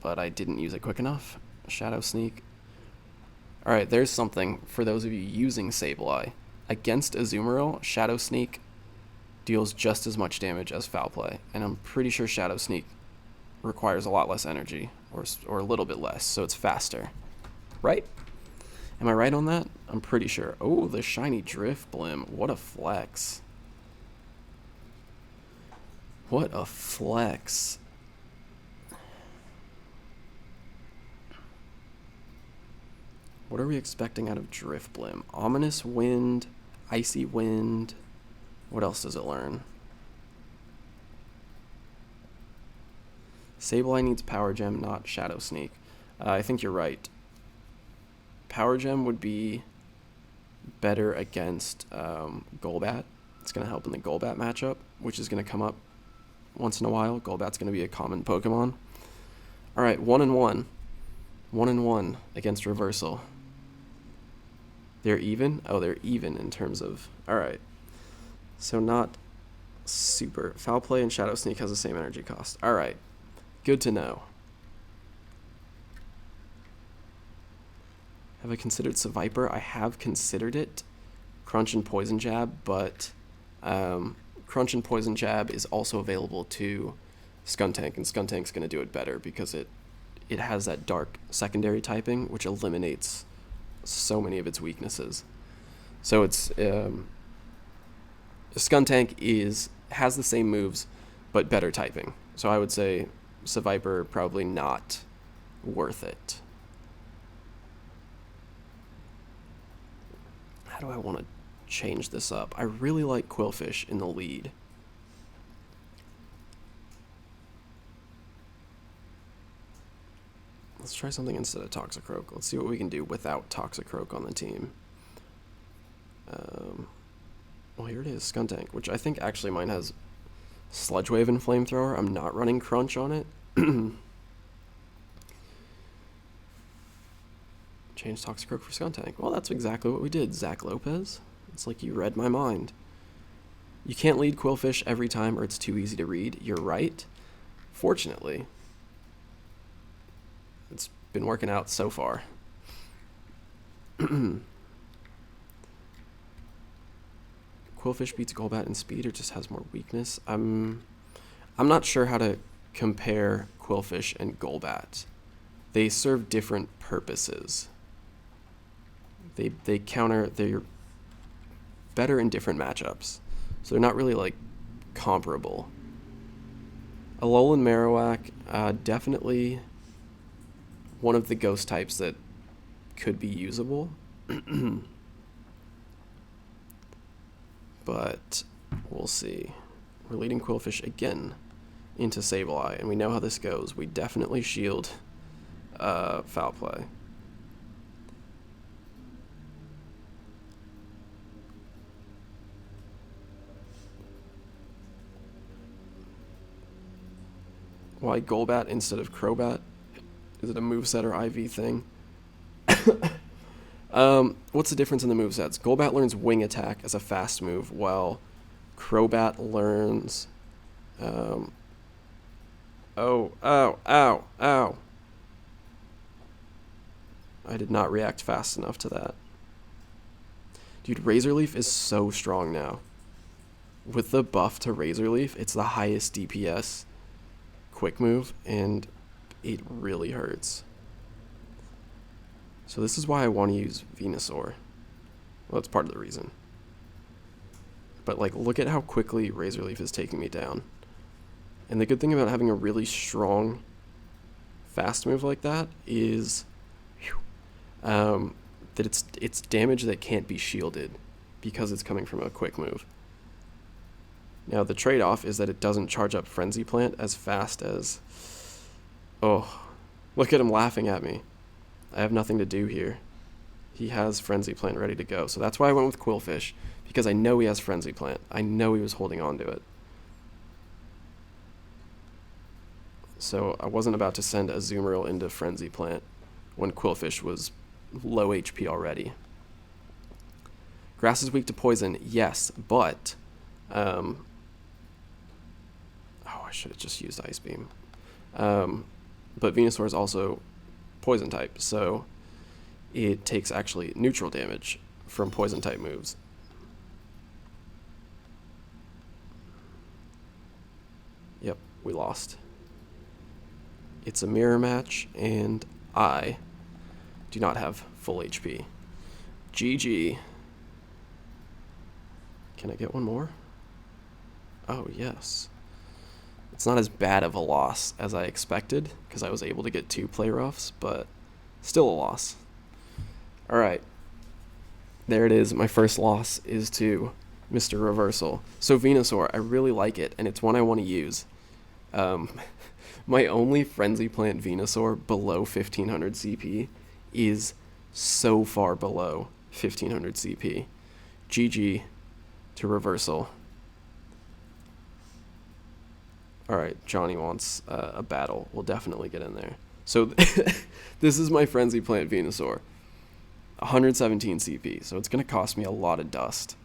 But I didn't use it quick enough. Shadow Sneak. Alright, there's something for those of you using Sableye. Against Azumarill, Shadow Sneak deals just as much damage as foul play, and I'm pretty sure Shadow Sneak requires a lot less energy, or a little bit less, so it's faster. Right? Am I right on that? I'm pretty sure. Oh, the shiny Drifblim. What a flex. What a flex. What are we expecting out of Drifblim? Ominous Wind, Icy Wind. What else does it learn? Sableye needs Power Gem, not Shadow Sneak. I think you're right. Power Gem would be better against Golbat. It's going to help in the Golbat matchup, which is going to come up once in a while. Golbat's going to be a common Pokemon. All right, 1-1. 1-1 against reversal. They're even? Oh, they're even in terms of... Alright. So not super. Foul Play and Shadow Sneak has the same energy cost. Alright. Good to know. Have I considered Seviper? I have considered it. Crunch and Poison Jab, but Crunch and Poison Jab is also available to Skuntank, and Skuntank's going to do it better because it has that dark secondary typing, which eliminates so many of its weaknesses. So it's Skuntank has the same moves, but better typing. So I would say Seviper probably not worth it. How do I want to change this up? I really like Qwilfish in the lead. Let's try something instead of Toxicroak. Let's see what we can do without Toxicroak on the team. Well, here it is, Skuntank, which I think actually mine has Sludge Wave and Flamethrower. I'm not running Crunch on it. Change Toxicroak for Skuntank. Well, that's exactly what we did, Zach Lopez. It's like you read my mind. You can't lead Qwilfish every time or it's too easy to read. You're right. Fortunately, it's been working out so far. Qwilfish beats Golbat in speed or just has more weakness. I'm not sure how to compare Qwilfish and Golbat. They serve different purposes. They're better in different matchups. So they're not really like comparable. Alolan Marowak, definitely one of the ghost types that could be usable. But we'll see. We're leading Qwilfish again into Sableye, and we know how this goes. We definitely shield Foul Play. Why Golbat instead of Crobat? Is it a moveset or IV thing? What's the difference in the movesets? Golbat learns Wing Attack as a fast move, while Crobat learns... ow. I did not react fast enough to that. Dude, Razor Leaf is so strong now. With the buff to Razor Leaf, it's the highest DPS quick move, and it really hurts. So this is why I want to use Venusaur. Well, that's part of the reason. But like, look at how quickly Razor Leaf is taking me down. And the good thing about having a really strong fast move like that is that it's damage that can't be shielded because it's coming from a quick move. Now the trade-off is that it doesn't charge up Frenzy Plant as fast as... Oh, look at him laughing at me. I have nothing to do here. He has Frenzy Plant ready to go. So that's why I went with Qwilfish, because I know he has Frenzy Plant. I know he was holding on to it. So I wasn't about to send Azumarill into Frenzy Plant when Qwilfish was low HP already. Grass is weak to poison, yes, but... oh, I should have just used Ice Beam. But Venusaur is also poison type, so it takes actually neutral damage from poison type moves. Yep, we lost. It's a mirror match, and I do not have full HP. GG. Can I get one more? Oh, yes. It's not as bad of a loss as I expected, because I was able to get 2 play roughs, but still a loss. Alright. There it is. My first loss is to Mr. Reversal. So Venusaur, I really like it, and it's one I want to use. My only Frenzy Plant Venusaur below 1500 CP is so far below 1500 CP. GG to Reversal. Alright, Johnny wants a battle. We'll definitely get in there. So this is my Frenzy Plant Venusaur. 117 CP, so it's going to cost me a lot of dust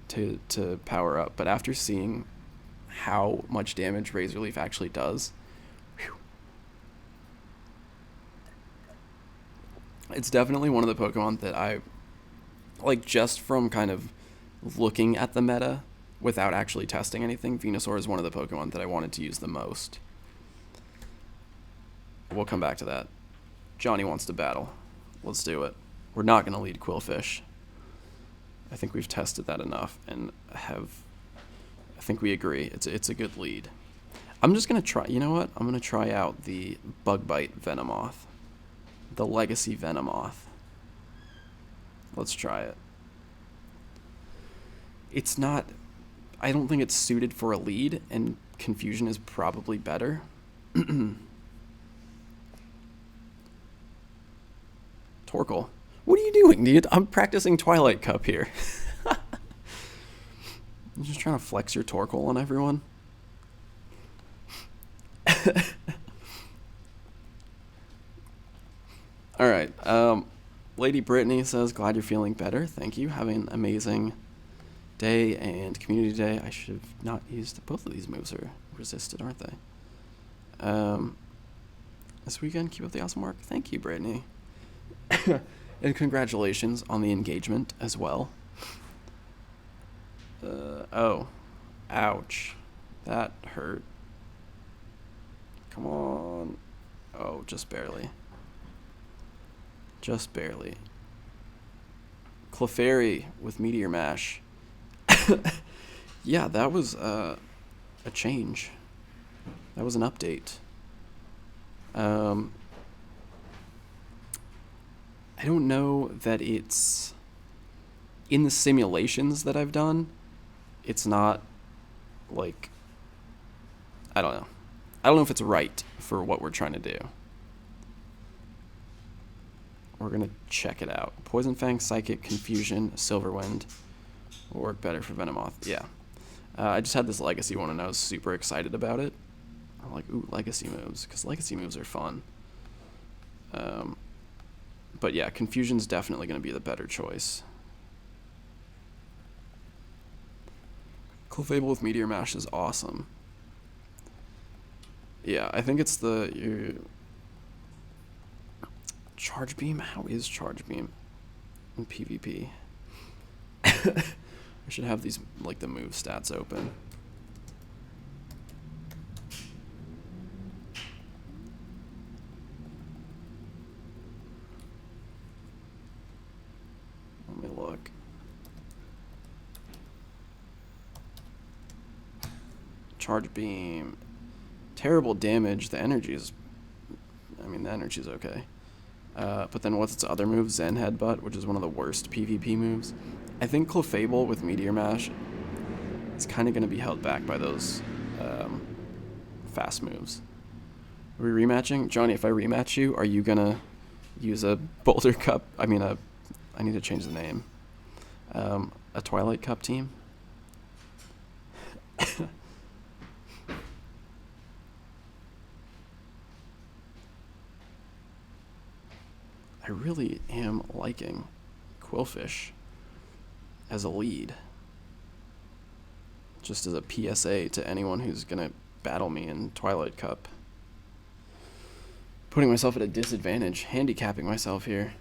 to power up. But after seeing how much damage Razor Leaf actually does, whew, it's definitely one of the Pokemon that I like just from kind of looking at the meta without actually testing anything. Venusaur is one of the Pokemon that I wanted to use the most. We'll come back to that. Johnny wants to battle. Let's do it. We're not going to lead Qwilfish. I think we've tested that enough and I think we agree. It's a good lead. I'm just going to try, you know what? I'm going to try out the Bug Bite Venomoth. The Legacy Venomoth. Let's try it. It's not, I don't think it's suited for a lead, and Confusion is probably better. Torkoal. What are you doing, dude? I'm practicing Twilight Cup here. You're just trying to flex your Torkoal on everyone? Alright, Lady Brittany says, glad you're feeling better. Thank you. Having an amazing day and community day. I should have not used, both of these moves are resisted, aren't they? This weekend, keep up the awesome work. Thank you, Brittany. And congratulations on the engagement as well. Oh. Ouch. That hurt. Come on. Oh, just barely. Just barely. Clefairy with Meteor Mash. Yeah, that was a change. That was an update. I don't know that it's in the simulations that I've done. It's not like, I don't know. I don't know if it's right for what we're trying to do. We're going to check it out. Poison Fang, Psychic, Confusion, Silverwind will work better for Venomoth. Yeah. I just had this Legacy one and I was super excited about it. I'm like, ooh, Legacy moves, because Legacy moves are fun. But yeah, Confusion's definitely going to be the better choice. Clefable with Meteor Mash is awesome. Yeah, I think it's the Charge Beam. How is Charge Beam in PvP? I should have these, like, the move stats open. Let me look. Charge Beam. Terrible damage. The energy is, I mean, the energy is okay. But then what's its other move? Zen Headbutt, which is one of the worst PvP moves. I think Clefable with Meteor Mash is kind of going to be held back by those fast moves. Are we rematching? Johnny, if I rematch you, are you going to use a Boulder Cup? I mean, I need to change the name. A Twilight Cup team? I really am liking Qwilfish as a lead. Just as a PSA to anyone who's going to battle me in Twilight Cup. Putting myself at a disadvantage, handicapping myself here.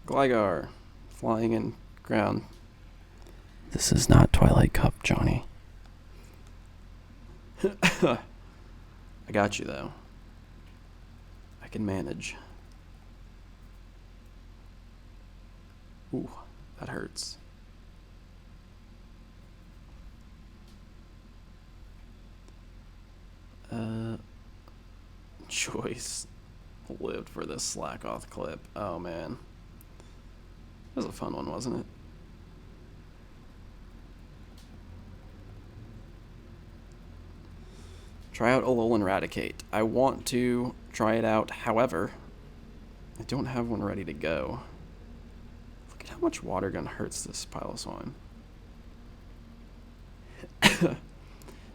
Gligar, flying in ground. This is not Twilight Cup, Johnny. I got you, though. I can manage. Ooh, that hurts. Choice lived for this Slack-Off clip. Oh, man. That was a fun one, wasn't it? Try out Alolan Raticate. I want to try it out, however, I don't have one ready to go. Look at how much Water Gun hurts this Piloswine.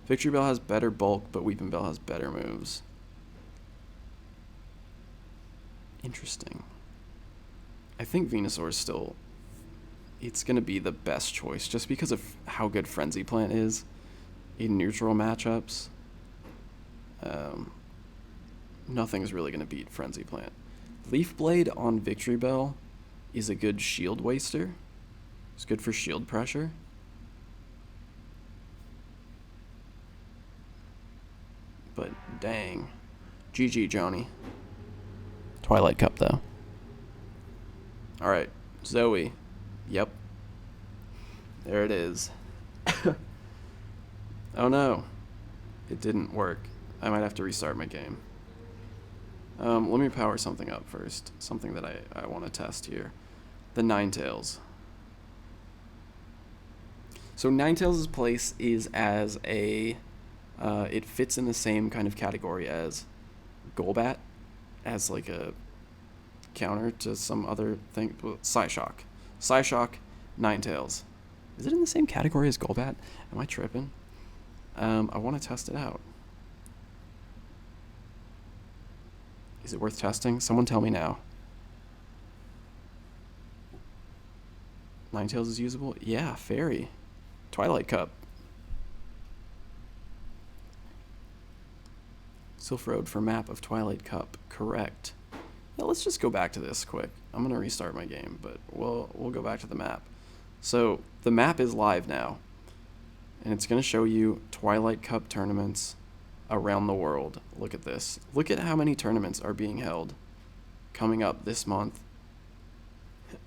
Victory Bell has better bulk, but Weeping Bell has better moves. Interesting. I think Venusaur is still... It's going to be the best choice, just because of how good Frenzy Plant is in neutral matchups. Nothing's really going to beat Frenzy Plant. Leaf Blade on Victory Bell is a good shield waster. It's good for shield pressure. But dang. GG, Johnny. Twilight Cup, though. Alright, Zoe. Yep. There it is. Oh no. It didn't work. I might have to restart my game. Let me power something up first. Something that I want to test here. The Ninetales. So Ninetales' place is as a... it fits in the same kind of category as Golbat, as like a counter to some other thing. Psyshock. Psyshock, Ninetales. Is it in the same category as Golbat? Am I tripping? I want to test it out. Is it worth testing? Someone tell me now. Ninetales is usable? Yeah, Fairy. Twilight Cup. Sylph Road for map of Twilight Cup. Correct. Yeah, let's just go back to this quick. I'm going to restart my game, but we'll go back to the map. So, the map is live now. And it's going to show you Twilight Cup tournaments around the world. Look at this. Look at how many tournaments are being held coming up this month.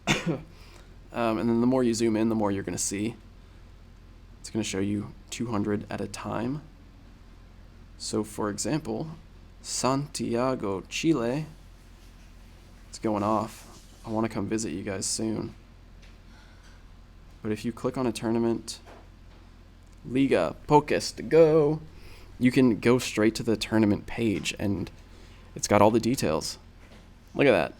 And then the more you zoom in, the more you're going to see. It's going to show you 200 at a time. So, for example, Santiago, Chile. It's going off. I want to come visit you guys soon. But if you click on a tournament, Liga Pokés to go, you can go straight to the tournament page, and it's got all the details. Look at that.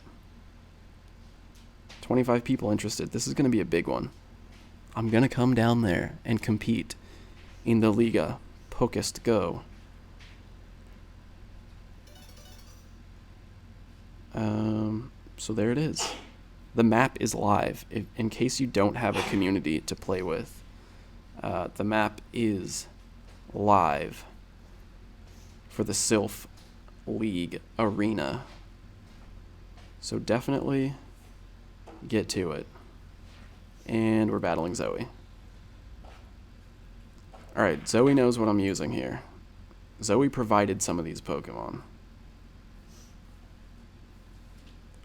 25 people interested. This is going to be a big one. I'm going to come down there and compete in the Liga Pokés to go. So there it is. The map is live. In case you don't have a community to play with, the map is live for the Sylph League Arena. So definitely get to it. And we're battling Zoe. Alright, Zoe knows what I'm using here. Zoe provided some of these Pokemon.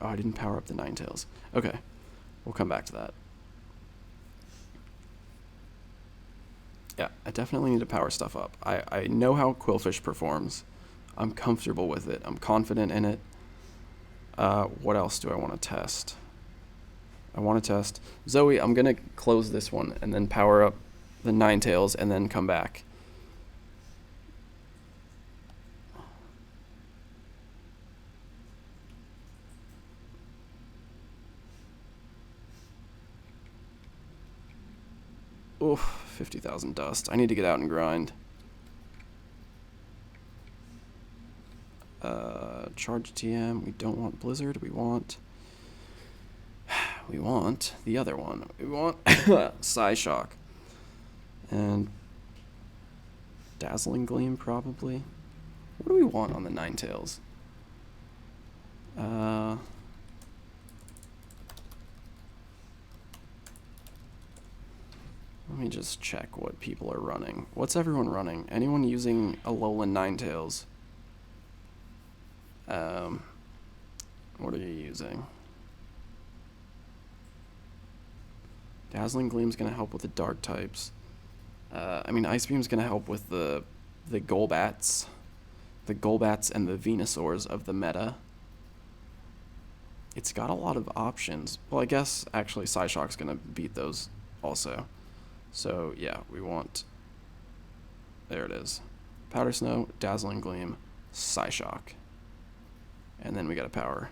Oh, I didn't power up the Ninetales. Okay, we'll come back to that. Yeah, I definitely need to power stuff up. I know how Qwilfish performs. I'm comfortable with it. I'm confident in it. What else do I want to test? I want to test... Zoe, I'm going to close this one and then power up the Ninetales and then come back. Oof, 50,000 dust. I need to get out and grind. Charge TM. We don't want Blizzard. We want the other one. We want Psyshock. And Dazzling Gleam, probably. What do we want on the Ninetales? Let me just check what people are running. What's everyone running? Anyone using Alolan Ninetales? What are you using? Dazzling Gleam's going to help with the dark types. I mean, Ice Beam's going to help with the Golbats. The Golbats and the Venusaurs of the meta. It's got a lot of options. Well, I guess, actually, Psyshock's going to beat those also. So, yeah, we want... There it is. Powder Snow, Dazzling Gleam, Psyshock. And then we got to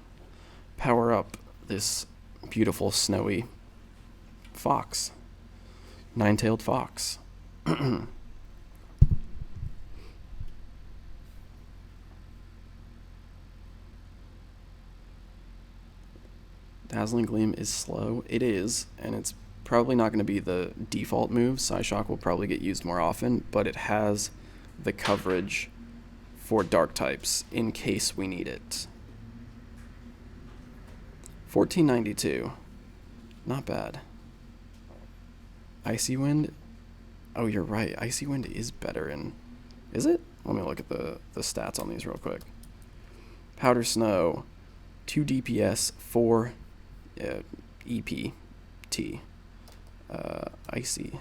power up this beautiful snowy fox. Nine-tailed fox. Dazzling Gleam is slow. It is, and it's probably not going to be the default move. Psyshock will probably get used more often, but it has the coverage for dark types in case we need it. 1492. Not bad. Icy Wind. Oh, you're right. Icy Wind is better in... Is it? Let me look at the stats on these real quick. Powder Snow. 2 DPS, 4 EPT. Icy.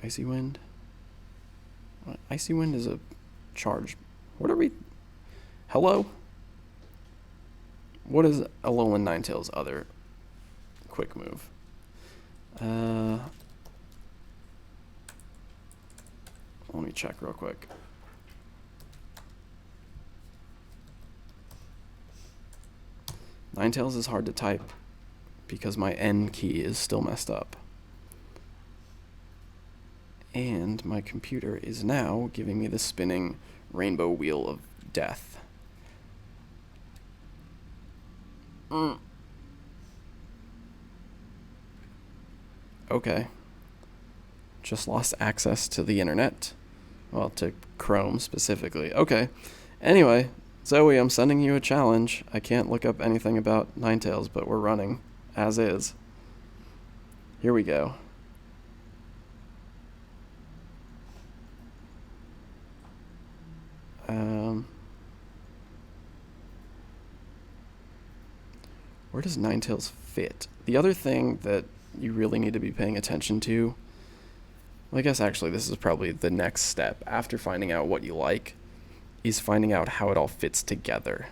Icy Wind? What? Icy Wind is a charge. What are we... Hello? What is Alolan Ninetales' other quick move? Let me check real quick. Ninetales is hard to type because my N key is still messed up. And my computer is now giving me the spinning rainbow wheel of death. Okay. Just lost access to the internet. Well, to Chrome specifically. Okay. Anyway, Zoe, I'm sending you a challenge. I can't look up anything about Ninetales, but we're running as is. Here we go. Where does Ninetales fit? The other thing that you really need to be paying attention to, well, I guess actually this is probably the next step after finding out what you like, is finding out how it all fits together.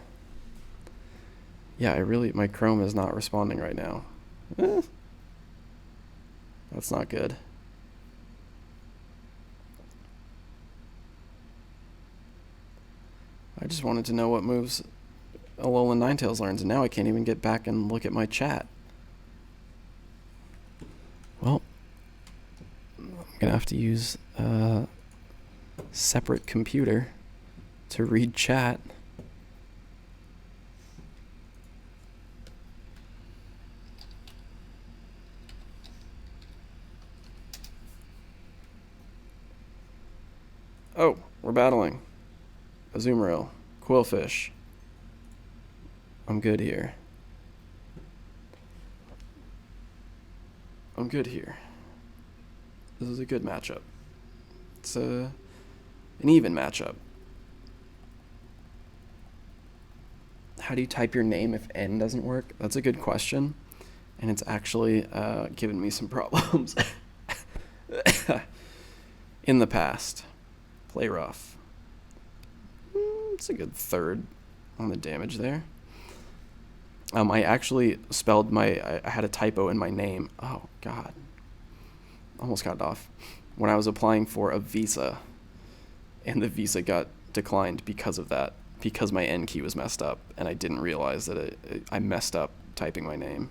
Yeah, my Chrome is not responding right now. That's not good. I just wanted to know what moves Alolan Ninetales learns, and now I can't even get back and look at my chat. Well, I'm gonna have to use a separate computer to read chat. Oh, we're battling. Azumarill, Qwilfish. I'm good here. This is a good matchup. It's an even matchup. How do you type your name if N doesn't work? That's a good question, and it's actually given me some problems in the past. Play rough. It's a good third on the damage there. I actually spelled I had a typo in my name. Oh, God. Almost got it off. When I was applying for a visa, and the visa got declined because of that, because my N key was messed up, and I didn't realize that I messed up typing my name.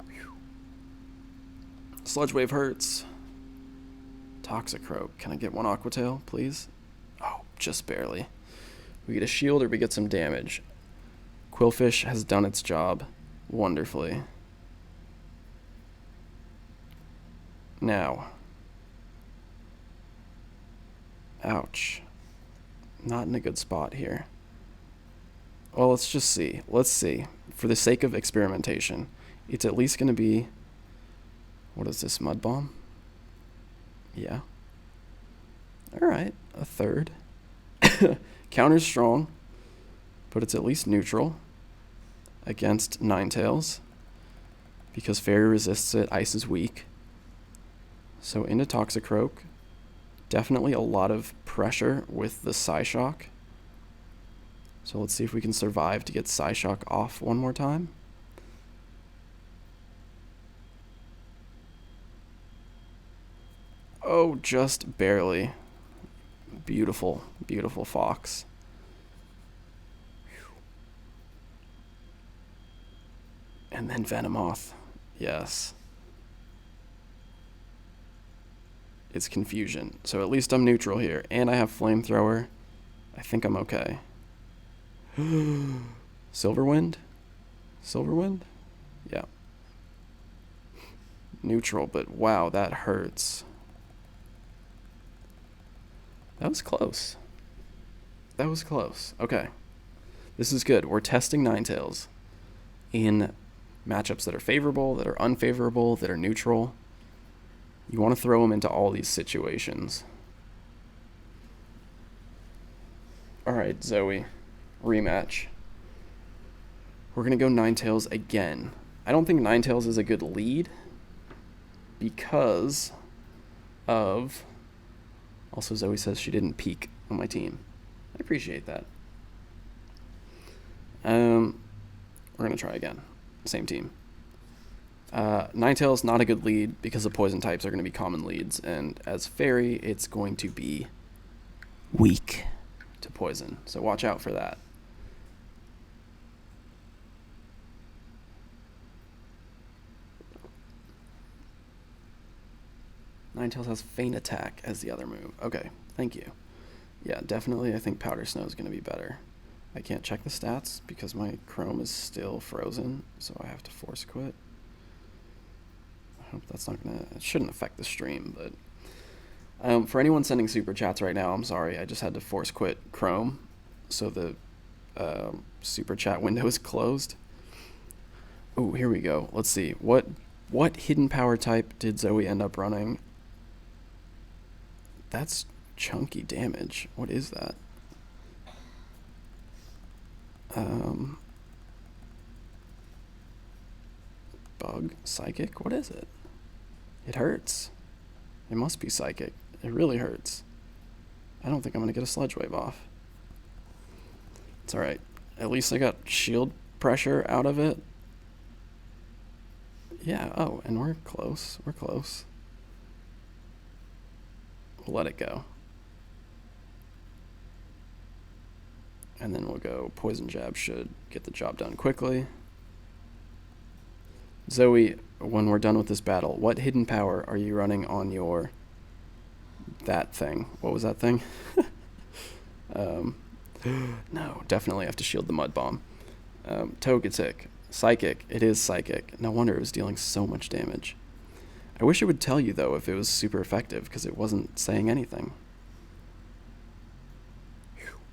Whew. Sludge Wave hurts. Toxicroak. Can I get one Aqua Tail, please? Oh, just barely. We get a shield or we get some damage. Qwilfish has done its job wonderfully. Now. Ouch. Not in a good spot here. Well, let's just see. Let's see. For the sake of experimentation, it's at least going to be... What is this, Mud Bomb? Yeah. Alright, a third. Counter's strong, but it's at least neutral against Ninetales, because Fairy resists it, Ice is weak. So into Toxicroak. Definitely a lot of pressure with the Psyshock. So let's see if we can survive to get Psyshock off one more time. Oh, just barely. Beautiful, beautiful Fox. And then Venomoth. Yes. It's confusion. So at least I'm neutral here. And I have Flamethrower. I think I'm okay. Silverwind? Silverwind? Yeah. Neutral, but wow, that hurts. That was close. That was close. Okay. This is good. We're testing Ninetales in matchups that are favorable, that are unfavorable, that are neutral. You want to throw them into all these situations. Alright, Zoe. Rematch. We're going to go Ninetales again. I don't think Ninetales is a good lead because of... Also, Zoe says she didn't peek on my team. I appreciate that. We're going to try again. Same team. Ninetales, not a good lead because the poison types are going to be common leads. And as Fairy, it's going to be weak to poison. So watch out for that. Ninetales has Feint Attack as the other move. Okay, thank you. Yeah, definitely I think Powder Snow is going to be better. I can't check the stats because my Chrome is still frozen, so I have to force quit. I hope that's not going to... It shouldn't affect the stream, but... for anyone sending super chats right now, I'm sorry. I just had to force quit Chrome, so the super chat window is closed. Oh, here we go. Let's see. What hidden power type did Zoe end up running? That's chunky damage. What is that? Bug? Psychic? What is it? It hurts. It must be psychic. It really hurts. I don't think I'm going to get a Sludge Wave off. It's alright. At least I got shield pressure out of it. Yeah, oh, and we're close. We're close. We'll let it go. And then we'll go Poison Jab should get the job done quickly. Zoe, when we're done with this battle, what hidden power are you running on your... that thing? What was that thing? No, definitely have to shield the Mud Bomb. Togetic. Psychic. It is Psychic. No wonder it was dealing so much damage. I wish it would tell you, though, if it was super effective, because it wasn't saying anything.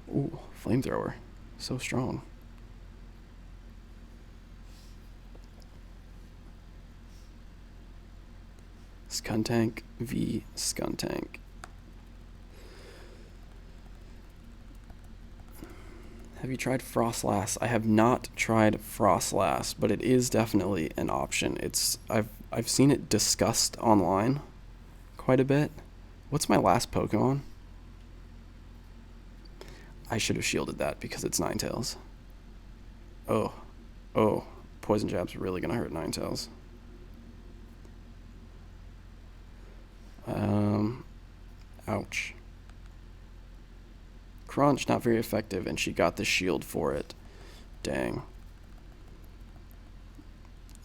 Ooh, Flamethrower. So strong. Skuntank v Skuntank. Have you tried Frostlass? I have not tried Frostlass, but it is definitely an option. I've seen it discussed online quite a bit. What's my last Pokemon? I should have shielded that because it's Ninetales. Oh. Poison Jab's really gonna hurt Ninetales. Ouch. Crunch, not very effective, and she got the shield for it. Dang.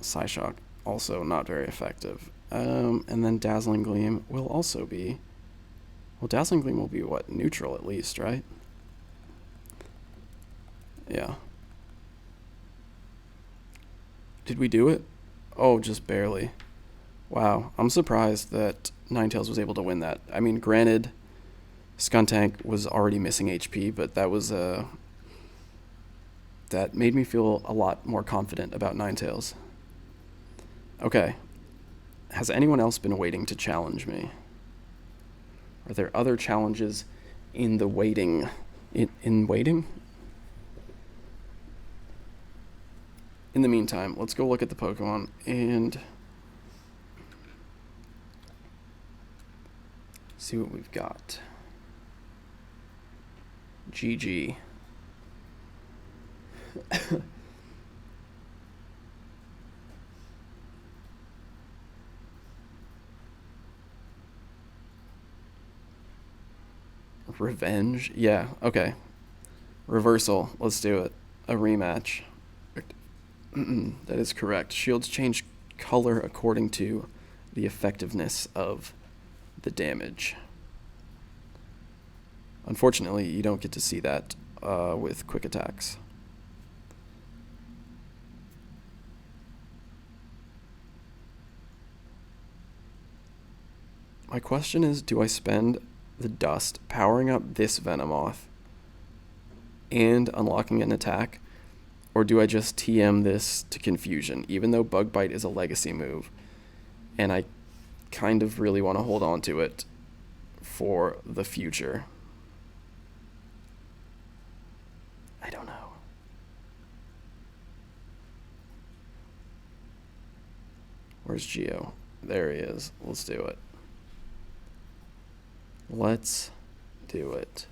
Psyshock, also not very effective. And then Dazzling Gleam will also be... Well, Dazzling Gleam will be, what, neutral at least, right? Yeah. Did we do it? Oh, just barely. Wow, I'm surprised that Ninetales was able to win that. I mean, granted, Skuntank was already missing HP, but that was that made me feel a lot more confident about Ninetales. Okay. Has anyone else been waiting to challenge me? Are there other challenges in the waiting? In waiting? In the meantime, let's go look at the Pokemon and see what we've got. GG. Revenge? Yeah, okay. Reversal. Let's do it. A rematch. That is correct. Shields change color according to the effectiveness of the damage. Unfortunately, you don't get to see that with quick attacks. My question is, do I spend the dust powering up this Venomoth and unlocking an attack, or do I just TM this to Confusion, even though Bug Bite is a legacy move, and I kind of really want to hold on to it for the future? I don't know. Where's Geo? There he is. Let's do it. Let's do it.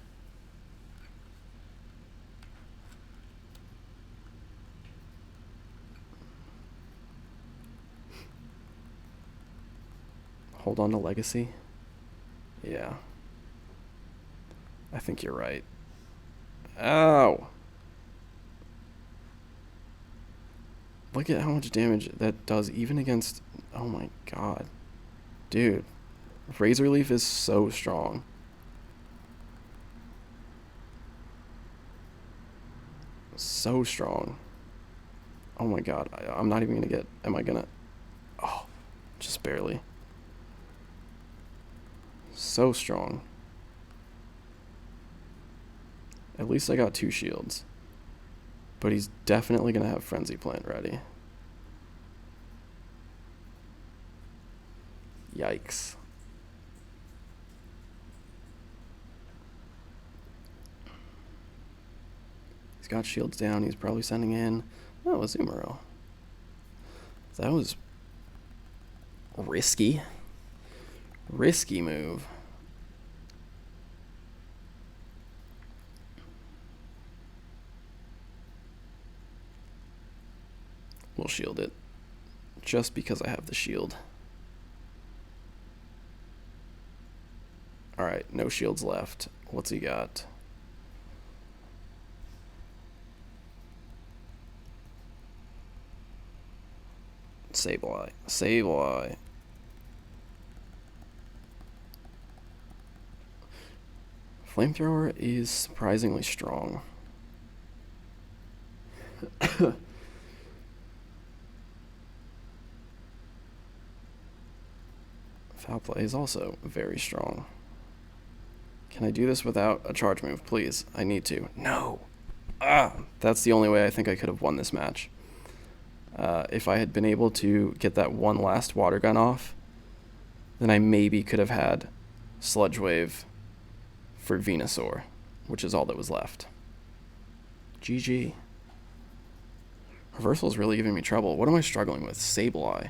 Hold on to Legacy? Yeah. I think you're right. Ow! Look at how much damage that does, even against... Oh my god. Dude. Razor Leaf is so strong. So strong. Oh my god. I'm not even gonna get... Am I gonna... Oh. Just barely. So strong. At least I got 2 shields. But he's definitely gonna have Frenzy Plant ready. Yikes. He's got shields down. He's probably sending in... Oh, a Azumarill. That was... risky. Risky move. We'll shield it. Just because I have the shield. Alright, no shields left. What's he got? Sableye. Sableye. Flamethrower is surprisingly strong. Foul Play is also very strong. Can I do this without a charge move, please? I need to. No! That's the only way I think I could have won this match. If I had been able to get that one last water gun off, then I maybe could have had Sludge Wave for Venusaur, which is all that was left. GG. Reversal's really giving me trouble. What am I struggling with? Sableye.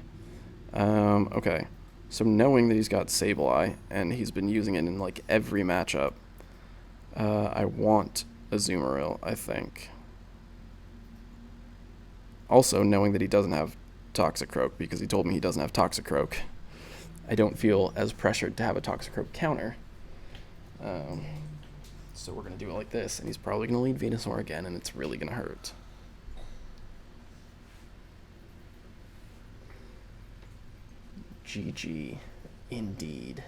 Okay. So knowing that he's got Sableye, and he's been using it in like every matchup, I want a Azumarill, I think. Also, knowing that he doesn't have Toxicroak, because he told me he doesn't have Toxicroak, I don't feel as pressured to have a Toxicroak counter. So we're going to do it like this, and he's probably going to lead Venusaur again, and it's really going to hurt. GG, indeed.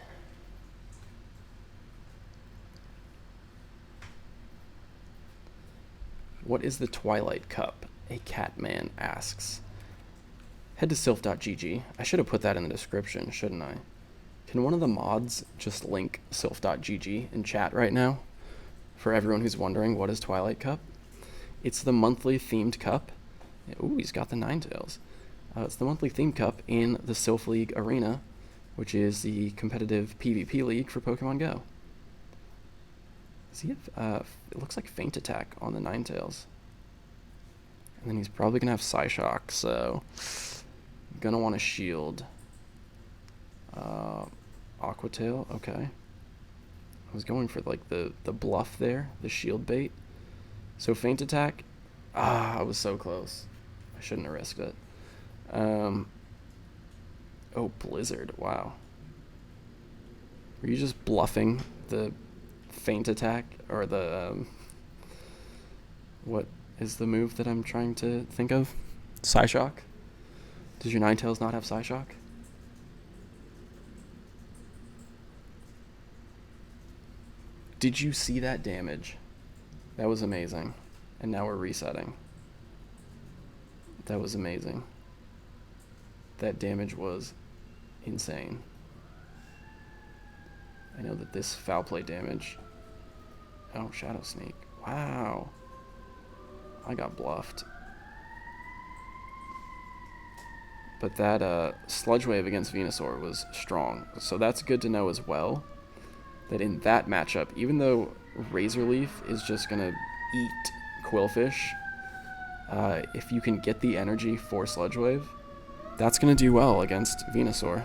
What is the Twilight Cup? A Catman asks. Head to sylph.gg. I should have put that in the description, shouldn't I? Can one of the mods just link sylph.gg in chat right now? For everyone who's wondering, what is Twilight Cup? It's the monthly themed cup. Ooh, he's got the Ninetales. It's the monthly themed cup in the Sylph League Arena, which is the competitive PvP league for Pokemon Go. Does he have, it looks like Feint Attack on the Ninetales. And then he's probably going to have Psyshock, so I'm going to want to shield. Aqua Tail, okay. I was going for like the bluff there, the shield bait. So Feint Attack, I was so close. I shouldn't have risked it. Oh, Blizzard, wow. Were you just bluffing the Feint Attack, or the, what is the move that I'm trying to think of? Psyshock? Does your Ninetales not have Psyshock? Did you see that damage? That was amazing. And now we're resetting. That was amazing. That damage was insane. I know that this foul play damage... Oh, Shadow Sneak. Wow. I got bluffed. But that Sludge Wave against Venusaur was strong. So that's good to know as well. That in that matchup, even though Razor Leaf is just going to eat Qwilfish, if you can get the energy for Sludge Wave, that's going to do well against Venusaur.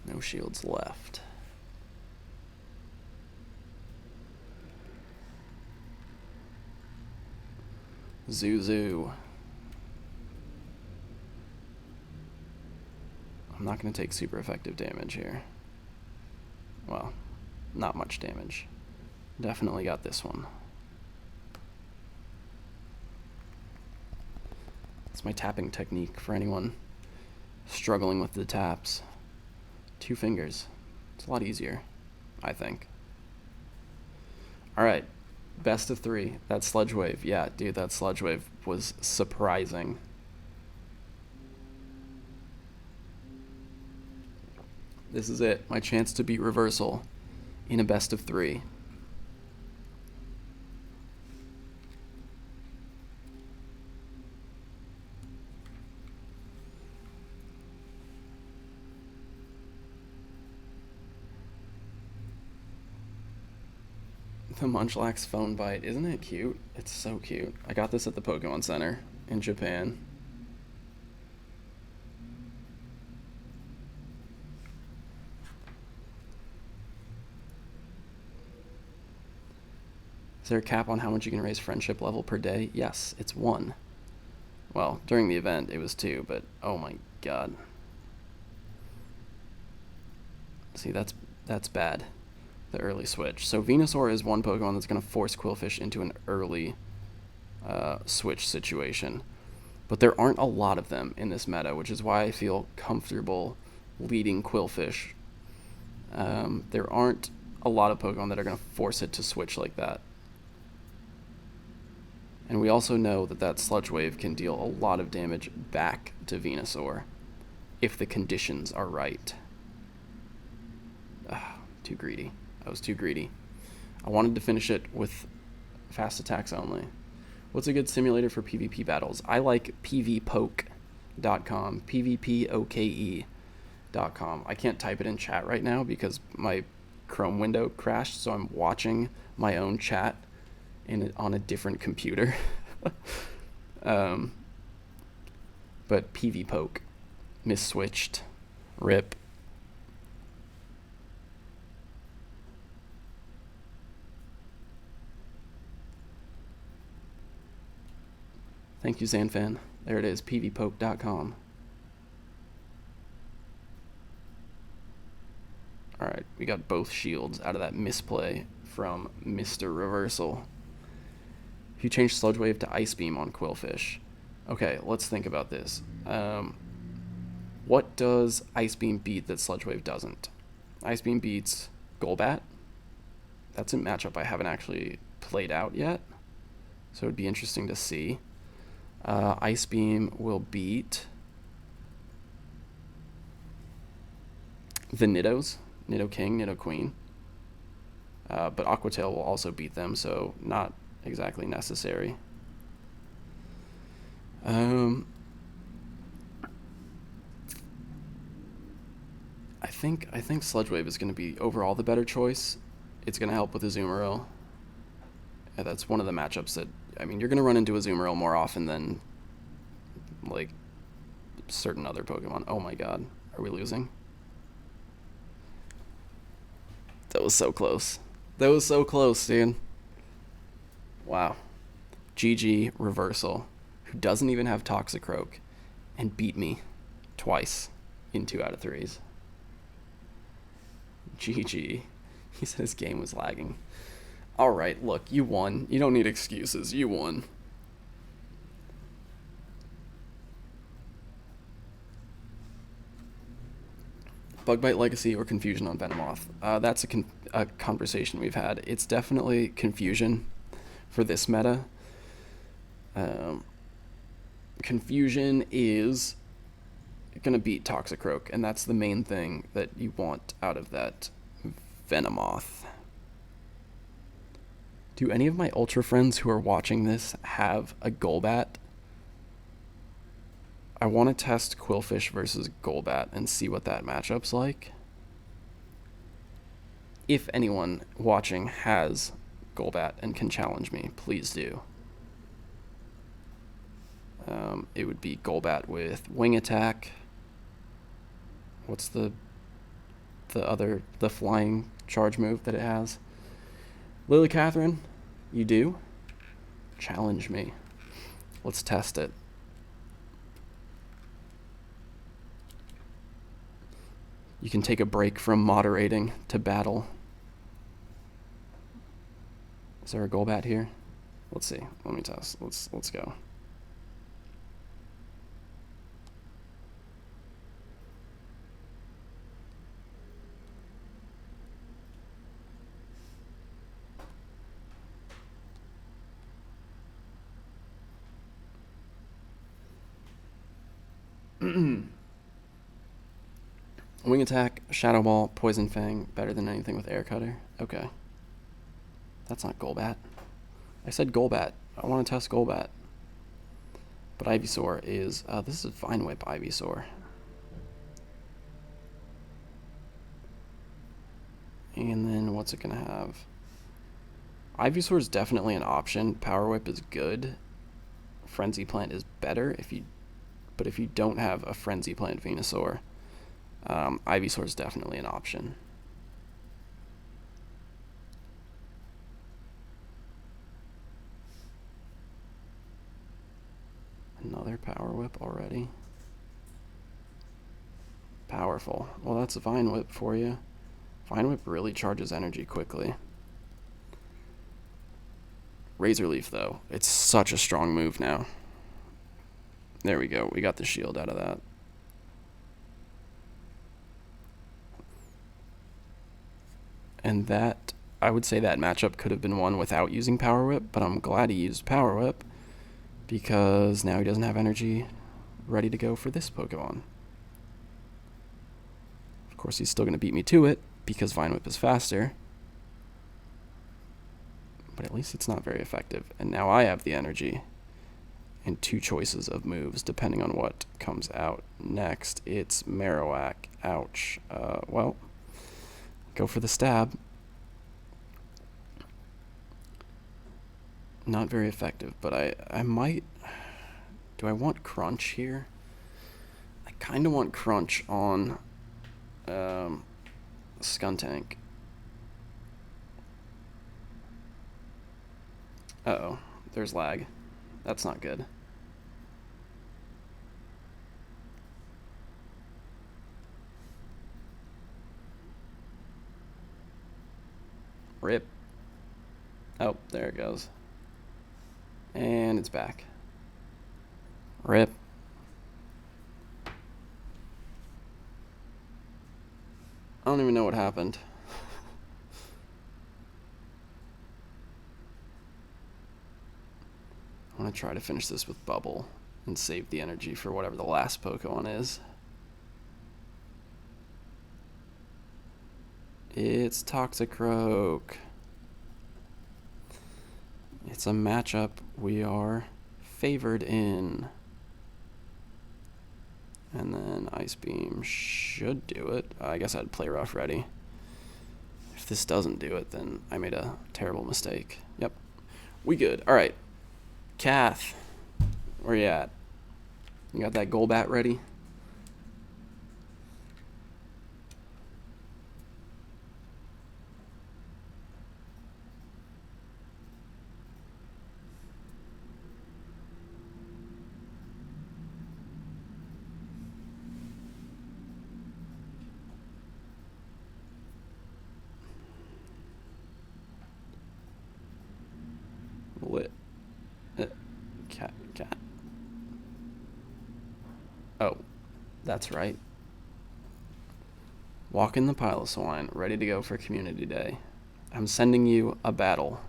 No shields left. Zuzu. I'm not going to take super effective damage here. Well, not much damage. Definitely got this one. It's my tapping technique for anyone struggling with the taps. 2 fingers. It's a lot easier, I think. Alright, best of 3. That Sludge Wave. Yeah, dude, that Sludge Wave was surprising. This is it. My chance to beat Reversal in a best of 3. The Munchlax phone bite. Isn't it cute? It's so cute. I got this at the Pokemon Center in Japan. Is there a cap on how much you can raise friendship level per day? Yes, it's 1. Well, during the event it was 2, but oh my god. See, that's bad. The early switch. So Venusaur is one Pokemon that's going to force Qwilfish into an early switch situation. But there aren't a lot of them in this meta, which is why I feel comfortable leading Qwilfish. There aren't a lot of Pokemon that are going to force it to switch like that. And we also know that that Sludge Wave can deal a lot of damage back to Venusaur if the conditions are right. Too greedy. I was too greedy. I wanted to finish it with fast attacks only. What's a good simulator for PvP battles? I like pvpoke.com, pvpoke.com. I can't type it in chat right now because my Chrome window crashed, so I'm watching my own chat on a different computer. But pvpoke. Misswitched. Rip. Thank you, Zanfan. There it is, pvpoke.com. Alright, we got both shields out of that misplay from Mr. Reversal. If you change Sludge Wave to Ice Beam on Qwilfish. Okay, let's think about this. What does Ice Beam beat that Sludge Wave doesn't? Ice Beam beats Golbat. That's a matchup I haven't actually played out yet, so it'd be interesting to see. Ice Beam will beat the Nidos, Nido King, Nido Queen. But Aqua Tail will also beat them, so not exactly necessary. I think Sludge Wave is going to be overall the better choice. It's going to help with Azumarill. Yeah, that's one of the matchups that, I mean, you're going to run into Azumarill more often than, like, certain other Pokemon. Oh my god. Are we losing? That was so close. That was so close, dude. Wow. GG Reversal, who doesn't even have Toxicroak, and beat me twice in 2 out of 3s. GG. He said his game was lagging. Alright, look, you won. You don't need excuses. You won. Bug Bite Legacy or Confusion on Venomoth? That's a conversation we've had. It's definitely Confusion. for this meta. Confusion is going to beat Toxicroak, and that's the main thing that you want out of that Venomoth. Do any of my Ultra friends who are watching this have a Golbat? I want to test Qwilfish versus Golbat and see what that matchup's like. If anyone watching has Golbat and can challenge me, please do. It would be Golbat with Wing Attack. What's the flying charge move that it has? Lily Catherine, you do? Challenge me. Let's test it. You can take a break from moderating to battle. Is there a Golbat here? Let's see. Let me test. Let's go. Wing Attack, Shadow Ball, Poison Fang, better than anything with Air Cutter. Okay. That's not Golbat. I said Golbat. I want to test Golbat. But Ivysaur is... this is Vine Whip Ivysaur. And then what's it going to have? Ivysaur is definitely an option. Power Whip is good. Frenzy Plant is better but if you don't have a Frenzy Plant Venusaur, Ivysaur is definitely an option. Another Power Whip already. Powerful. Well, that's a Vine Whip for you. Vine Whip really charges energy quickly. Razor Leaf, though. It's such a strong move now. There we go. We got the shield out of that. And that, I would say that matchup could have been won without using Power Whip, but I'm glad he used Power Whip because now he doesn't have energy ready to go for this Pokemon. Of course, he's still going to beat me to it because Vine Whip is faster. But at least it's not very effective. And now I have the energy and two choices of moves depending on what comes out next. It's Marowak. Ouch. Well, go for the stab. Not very effective, but I might... Do I want Crunch here? I kind of want Crunch on Skuntank. Uh-oh, there's lag. That's not good. Rip. Oh, there it goes. And it's back. Rip. I don't even know what happened. I want to try to finish this with Bubble and save the energy for whatever the last Pokemon is. It's Toxicroak. It's a matchup we are favored in. And then Ice Beam should do it. I guess I'd play Rough ready. If this doesn't do it, then I made a terrible mistake. Yep. We good. Alright. Kath. Where you at? You got that Golbat ready? Lit. Cat. Oh, that's right. Walk in the Piloswine, ready to go for Community Day. I'm sending you a battle.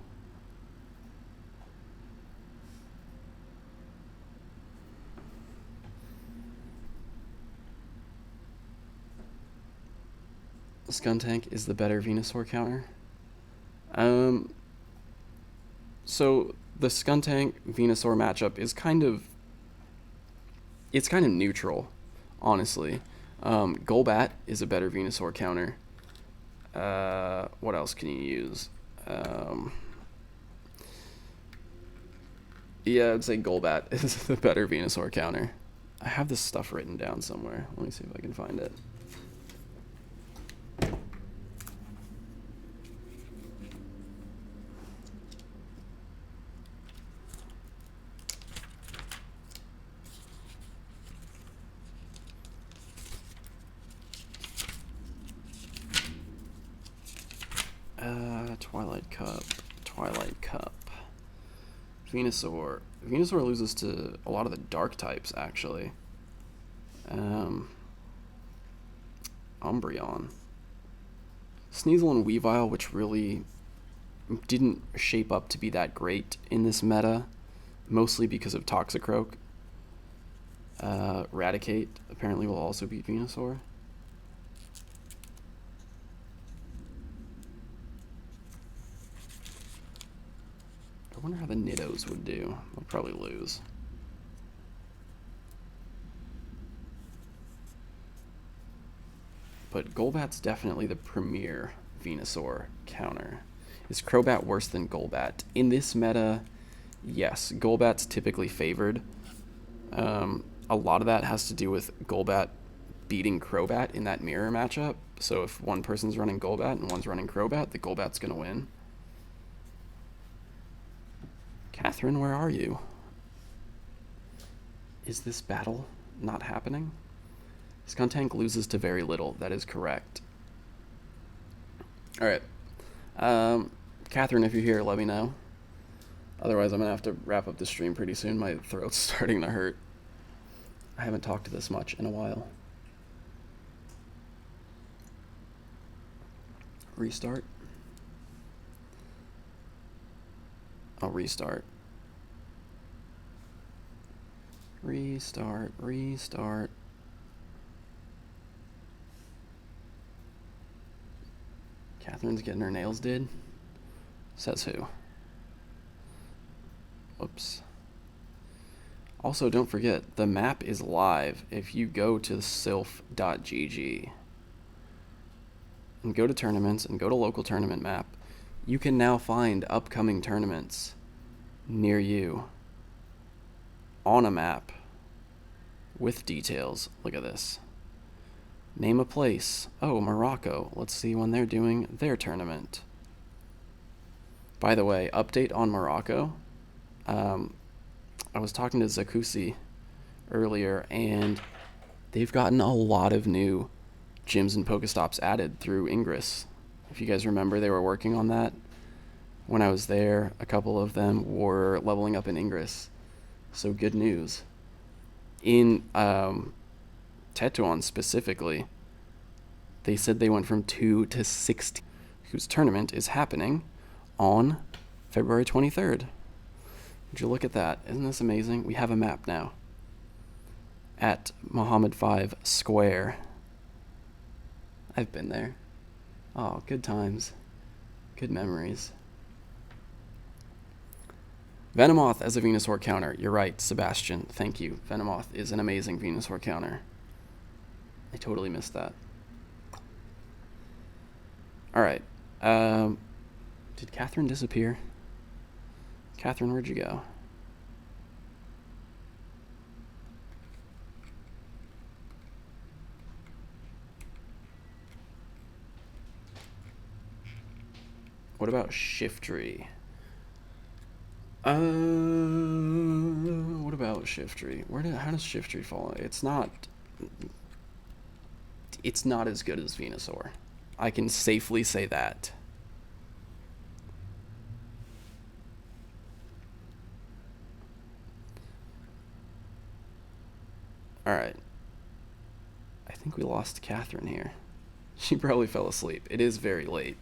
Skuntank is the better Venusaur counter. So the Skuntank Venusaur matchup is kind of neutral, honestly. Golbat is a better Venusaur counter. What else can you use? Yeah, I'd say Golbat is the better Venusaur counter. I have this stuff written down somewhere. Let me see if I can find it. Twilight Cup. Venusaur. Venusaur loses to a lot of the dark types, actually. Umbreon. Sneasel and Weavile, which really didn't shape up to be that great in this meta, mostly because of Toxicroak. Raticate apparently will also beat Venusaur. I wonder how the Niddos would do. They'll probably lose. But Golbat's definitely the premier Venusaur counter. Is Crobat worse than Golbat? In this meta, yes. Golbat's typically favored. A lot of that has to do with Golbat beating Crobat in that mirror matchup. So if one person's running Golbat and one's running Crobat, the Golbat's going to win. Catherine, where are you? Is this battle not happening? Skuntank loses to very little. That is correct. Alright. Catherine, if you're here, let me know. Otherwise, I'm going to have to wrap up the stream pretty soon. My throat's starting to hurt. I haven't talked this much in a while. Restart. I'll restart. Restart. Catherine's getting her nails did. Says who? Whoops. Also, don't forget, the map is live. If you go to sylph.gg and go to tournaments and go to local tournament map, you can now find upcoming tournaments near you on a map with details. Look at this. Name a place. Oh, Morocco. Let's see when they're doing their tournament. By the way, update on Morocco. I was talking to Zakusi earlier, and they've gotten a lot of new gyms and Pokestops added through Ingress. If you guys remember, they were working on that. When I was there, a couple of them were leveling up in Ingress. So good news. In Tetuan specifically, they said they went from 2 to 16, whose tournament is happening on February 23rd. Would you look at that? Isn't this amazing? We have a map now. At Muhammad 5 Square. I've been there. Oh, good times. Good memories. Venomoth as a Venusaur counter. You're right, Sebastian. Thank you. Venomoth is an amazing Venusaur counter. I totally missed that. Alright. Did Catherine disappear? Catherine, where'd you go? What about Shiftry? What about Shiftry? How does Shiftry fall? It's not as good as Venusaur. I can safely say that. Alright. I think we lost Catherine here. She probably fell asleep. It is very late.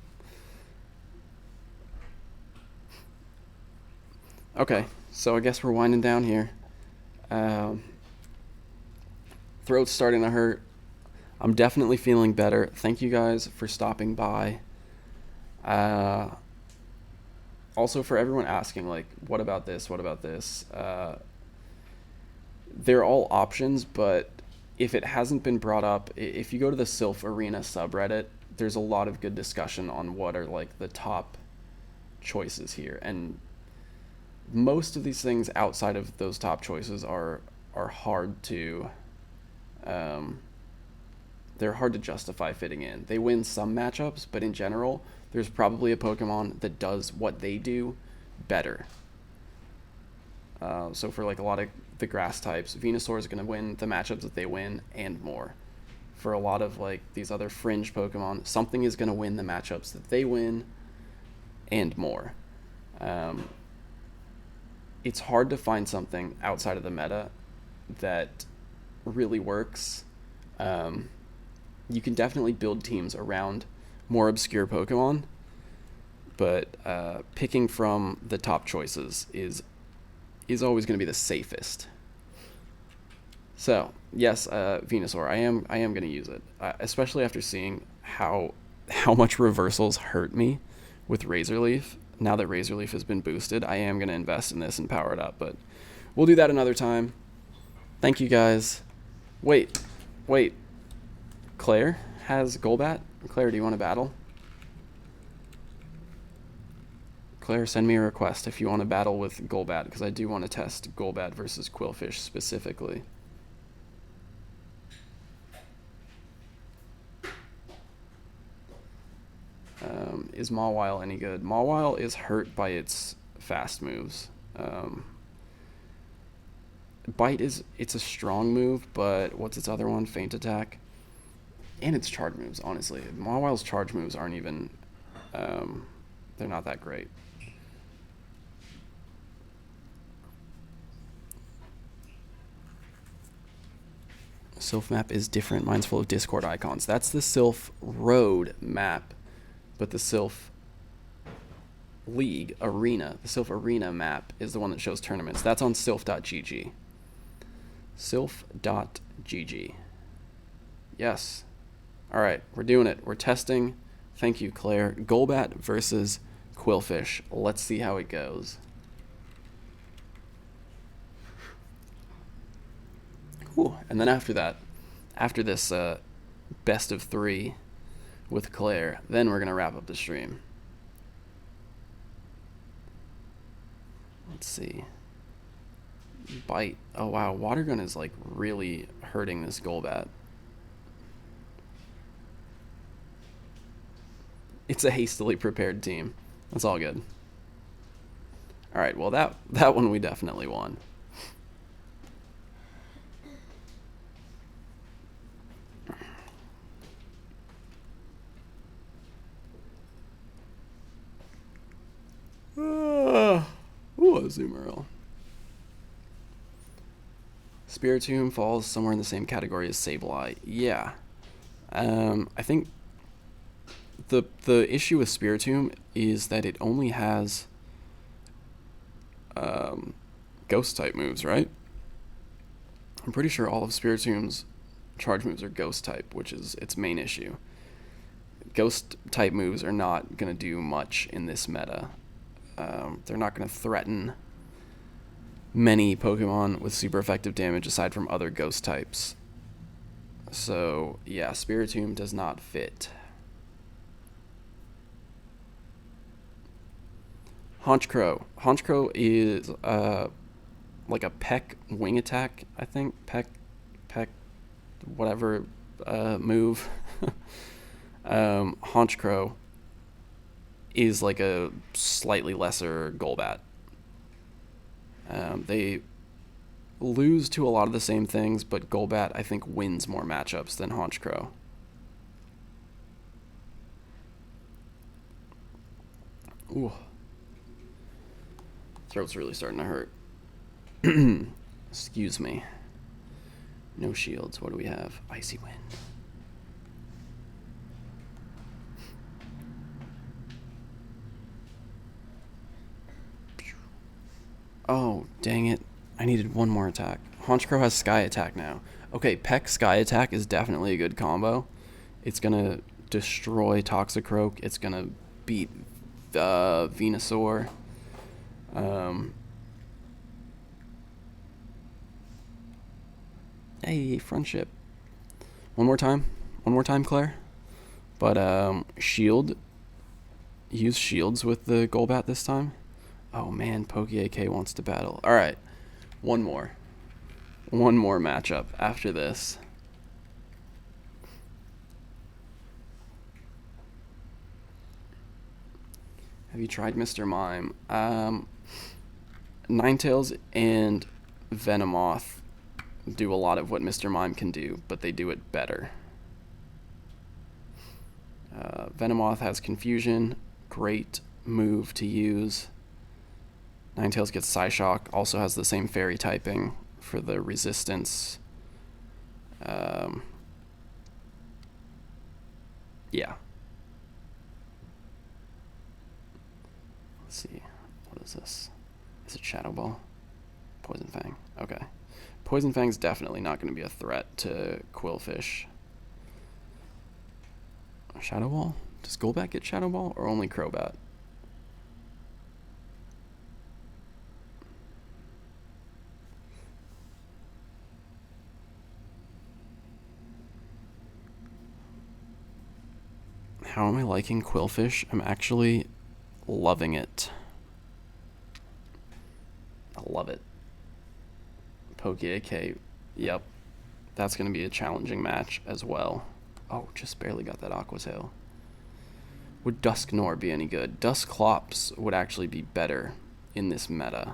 Okay, so I guess we're winding down here. Throat's starting to hurt. I'm definitely feeling better. Thank you guys for stopping by. Uh, Also, for everyone asking, like, what about this? What about this? They're all options, but if it hasn't been brought up, if you go to the Sylph Arena subreddit, there's a lot of good discussion on what are like the top choices here, and most of these things outside of those top choices are hard to um, they're hard to justify fitting in. They win some matchups, but in general, there's probably a Pokemon that does what they do better. So for like a lot of the grass types, Venusaur is going to win the matchups that they win and more. For a lot of like these other fringe Pokemon, something is going to win the matchups that they win and more. Um, it's hard to find something outside of the meta that really works. Um, you can definitely build teams around more obscure Pokemon, but picking from the top choices is always going to be the safest. So yes, Venusaur, I am going to use it, especially after seeing how much reversals hurt me with Razor Leaf. Now that Razor Leaf has been boosted, I am going to invest in this and power it up, but we'll do that another time. Thank you guys. Wait. Claire has Golbat. Claire, do you want to battle? Claire, send me a request if you want to battle with Golbat, because I do want to test Golbat versus Qwilfish specifically. Is Mawile any good? Mawile is hurt by its fast moves. Bite it's a strong move, but what's its other one? Feint Attack. And its charge moves, honestly. Mawile's charge moves aren't even... they're not that great. Sylph map is different. Mine's full of Discord icons. That's the Sylph Road map, but the Sylph League Arena, the Sylph Arena map is the one that shows tournaments. That's on sylph.gg. Sylph.gg. Yes. All right, we're doing it. We're testing. Thank you, Claire. Golbat versus Qwilfish. Let's see how it goes. Ooh, and then after that, after this best of 3 with Claire, then we're going to wrap up the stream. Let's see. Bite. Oh, wow. Water Gun is, like, really hurting this Golbat. It's a hastily prepared team. That's all good. All right, well, that one we definitely won. Ooh, a Azumarill. Spiritomb falls somewhere in the same category as Sableye. Yeah. I think the issue with Spiritomb is that it only has ghost type moves, right? I'm pretty sure all of Spiritomb's charge moves are ghost type, which is its main issue. Ghost type moves are not going to do much in this meta. They're not going to threaten many Pokemon with super effective damage aside from other ghost types. So, yeah, Spiritomb does not fit. Honchkrow. Honchkrow is like a peck wing attack, I think. Peck, whatever move. Honchkrow is like a slightly lesser Golbat. They lose to a lot of the same things, but Golbat, I think, wins more matchups than Honchkrow. Ooh. Throat's really starting to hurt. Excuse me. No shields. What do we have? Icy Wind. Oh, dang it. I needed one more attack. Honchkrow has Sky Attack now. Okay, Peck Sky Attack is definitely a good combo. It's gonna destroy Toxicroak. It's gonna beat Venusaur. Hey, friendship. One more time, Claire. But shield. Use shields with the Golbat this time. Oh man, Poke-AK wants to battle. All right, one more matchup after this. Have you tried Mr. Mime? Ninetales and Venomoth do a lot of what Mr. Mime can do, but they do it better. Venomoth has Confusion, great move to use. Ninetales gets Psyshock, also has the same fairy typing for the resistance. Yeah. Let's see. What is this? Is it Shadow Ball? Poison Fang. Okay. Poison Fang's definitely not going to be a threat to Qwilfish. Shadow Ball? Does Golbat get Shadow Ball or only Crobat? How am I liking Qwilfish? I'm actually loving it. I love it. Poke-AK, yep. That's going to be a challenging match as well. Oh, just barely got that Aqua Tail. Would Dusknoir be any good? Dusclops would actually be better in this meta.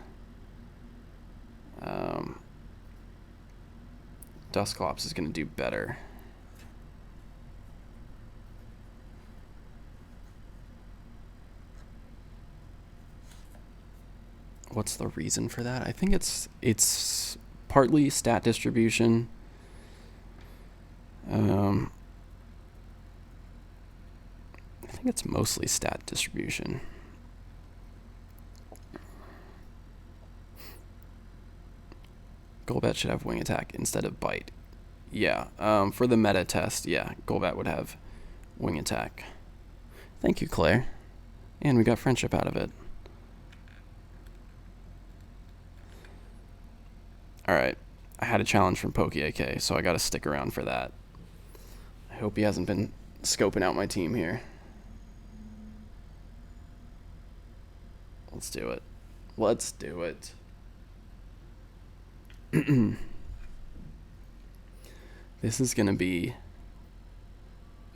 Dusclops is going to do better. What's the reason for that? I think it's partly stat distribution. I think it's mostly stat distribution. Golbat should have Wing Attack instead of Bite. Yeah, for the meta test, yeah, Golbat would have Wing Attack. Thank you, Claire. And we got friendship out of it. Alright, I had a challenge from Poke-AK, so I gotta stick around for that. I hope he hasn't been scoping out my team here. Let's do it. Let's do it. This is gonna be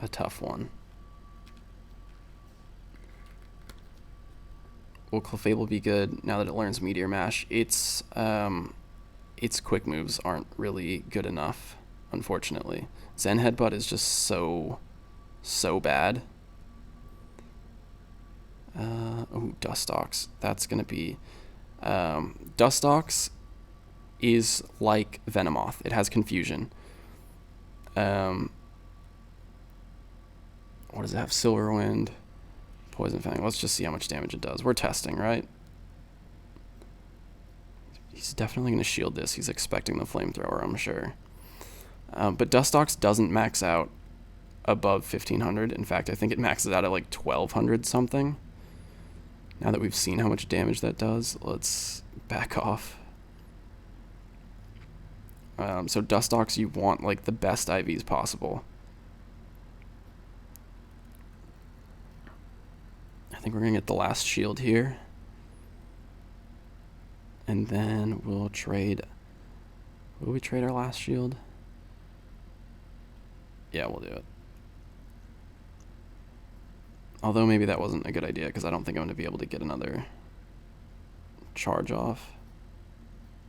a tough one. Will Clefable be good now that it learns Meteor Mash? Its quick moves aren't really good enough, unfortunately. Zen Headbutt is just so bad. Oh, Dustox. That's gonna be Dustox is like Venomoth. It has Confusion. What does it have? Silver Wind, Poison Fang. Let's just see how much damage it does. We're testing, right? He's definitely going to shield this. He's expecting the flamethrower, I'm sure. But Dustox doesn't max out above 1500. In fact, I think it maxes out at like 1200 something. Now that we've seen how much damage that does, let's back off. So Dustox, you want like the best IVs possible. I think we're going to get the last shield here. And then we'll trade. Will we trade our last shield? Yeah, we'll do it. Although maybe that wasn't a good idea because I don't think I'm going to be able to get another charge off.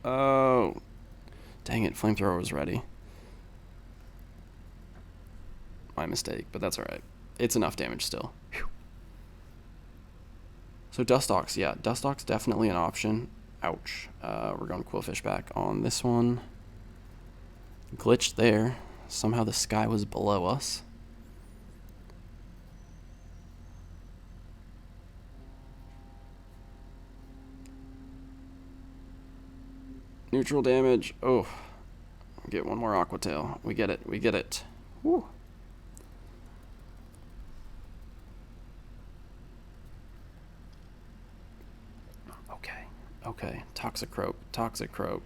Oh. Dang it, flamethrower was ready. My mistake, but that's alright. It's enough damage still. Whew. So Dustox, yeah, Dustox definitely an option. Ouch. We're going Qwilfish back on this one. Glitched there. Somehow the sky was below us. Neutral damage. Oh. Get one more Aqua Tail. We get it. We get it. Woo. Okay. Okay. Toxicroak. Toxicroak.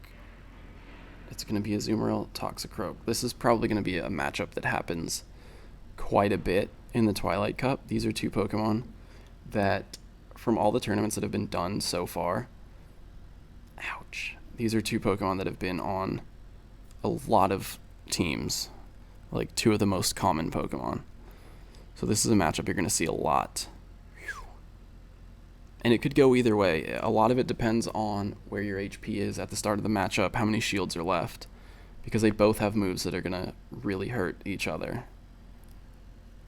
It's going to be a Azumarill, Toxicroak. This is probably going to be a matchup that happens quite a bit in the Twilight Cup. These are two Pokemon that, from all the tournaments that have been done so far, ouch. These are two Pokemon that have been on a lot of teams, like two of the most common Pokemon. So this is a matchup you're going to see a lot. And it could go either way. A lot of it depends on where your HP is at the start of the matchup, how many shields are left, because they both have moves that are going to really hurt each other.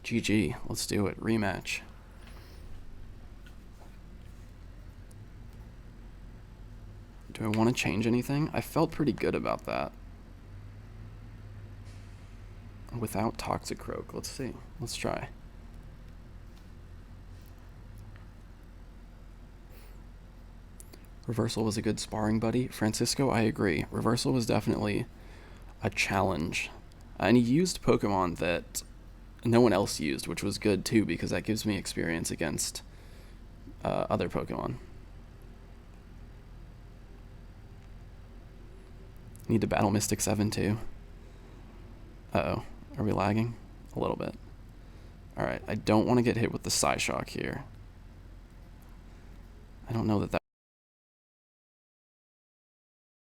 GG, let's do it. Rematch. Do I want to change anything? I felt pretty good about that. Without Toxicroak, let's see. Let's try. Reversal was a good sparring buddy. Francisco, I agree. Reversal was definitely a challenge. And he used Pokemon that no one else used, which was good too, because that gives me experience against other Pokemon. Need to battle Mystic 7 too. Uh-oh. Are we lagging? A little bit. Alright, I don't want to get hit with the Psyshock here. I don't know that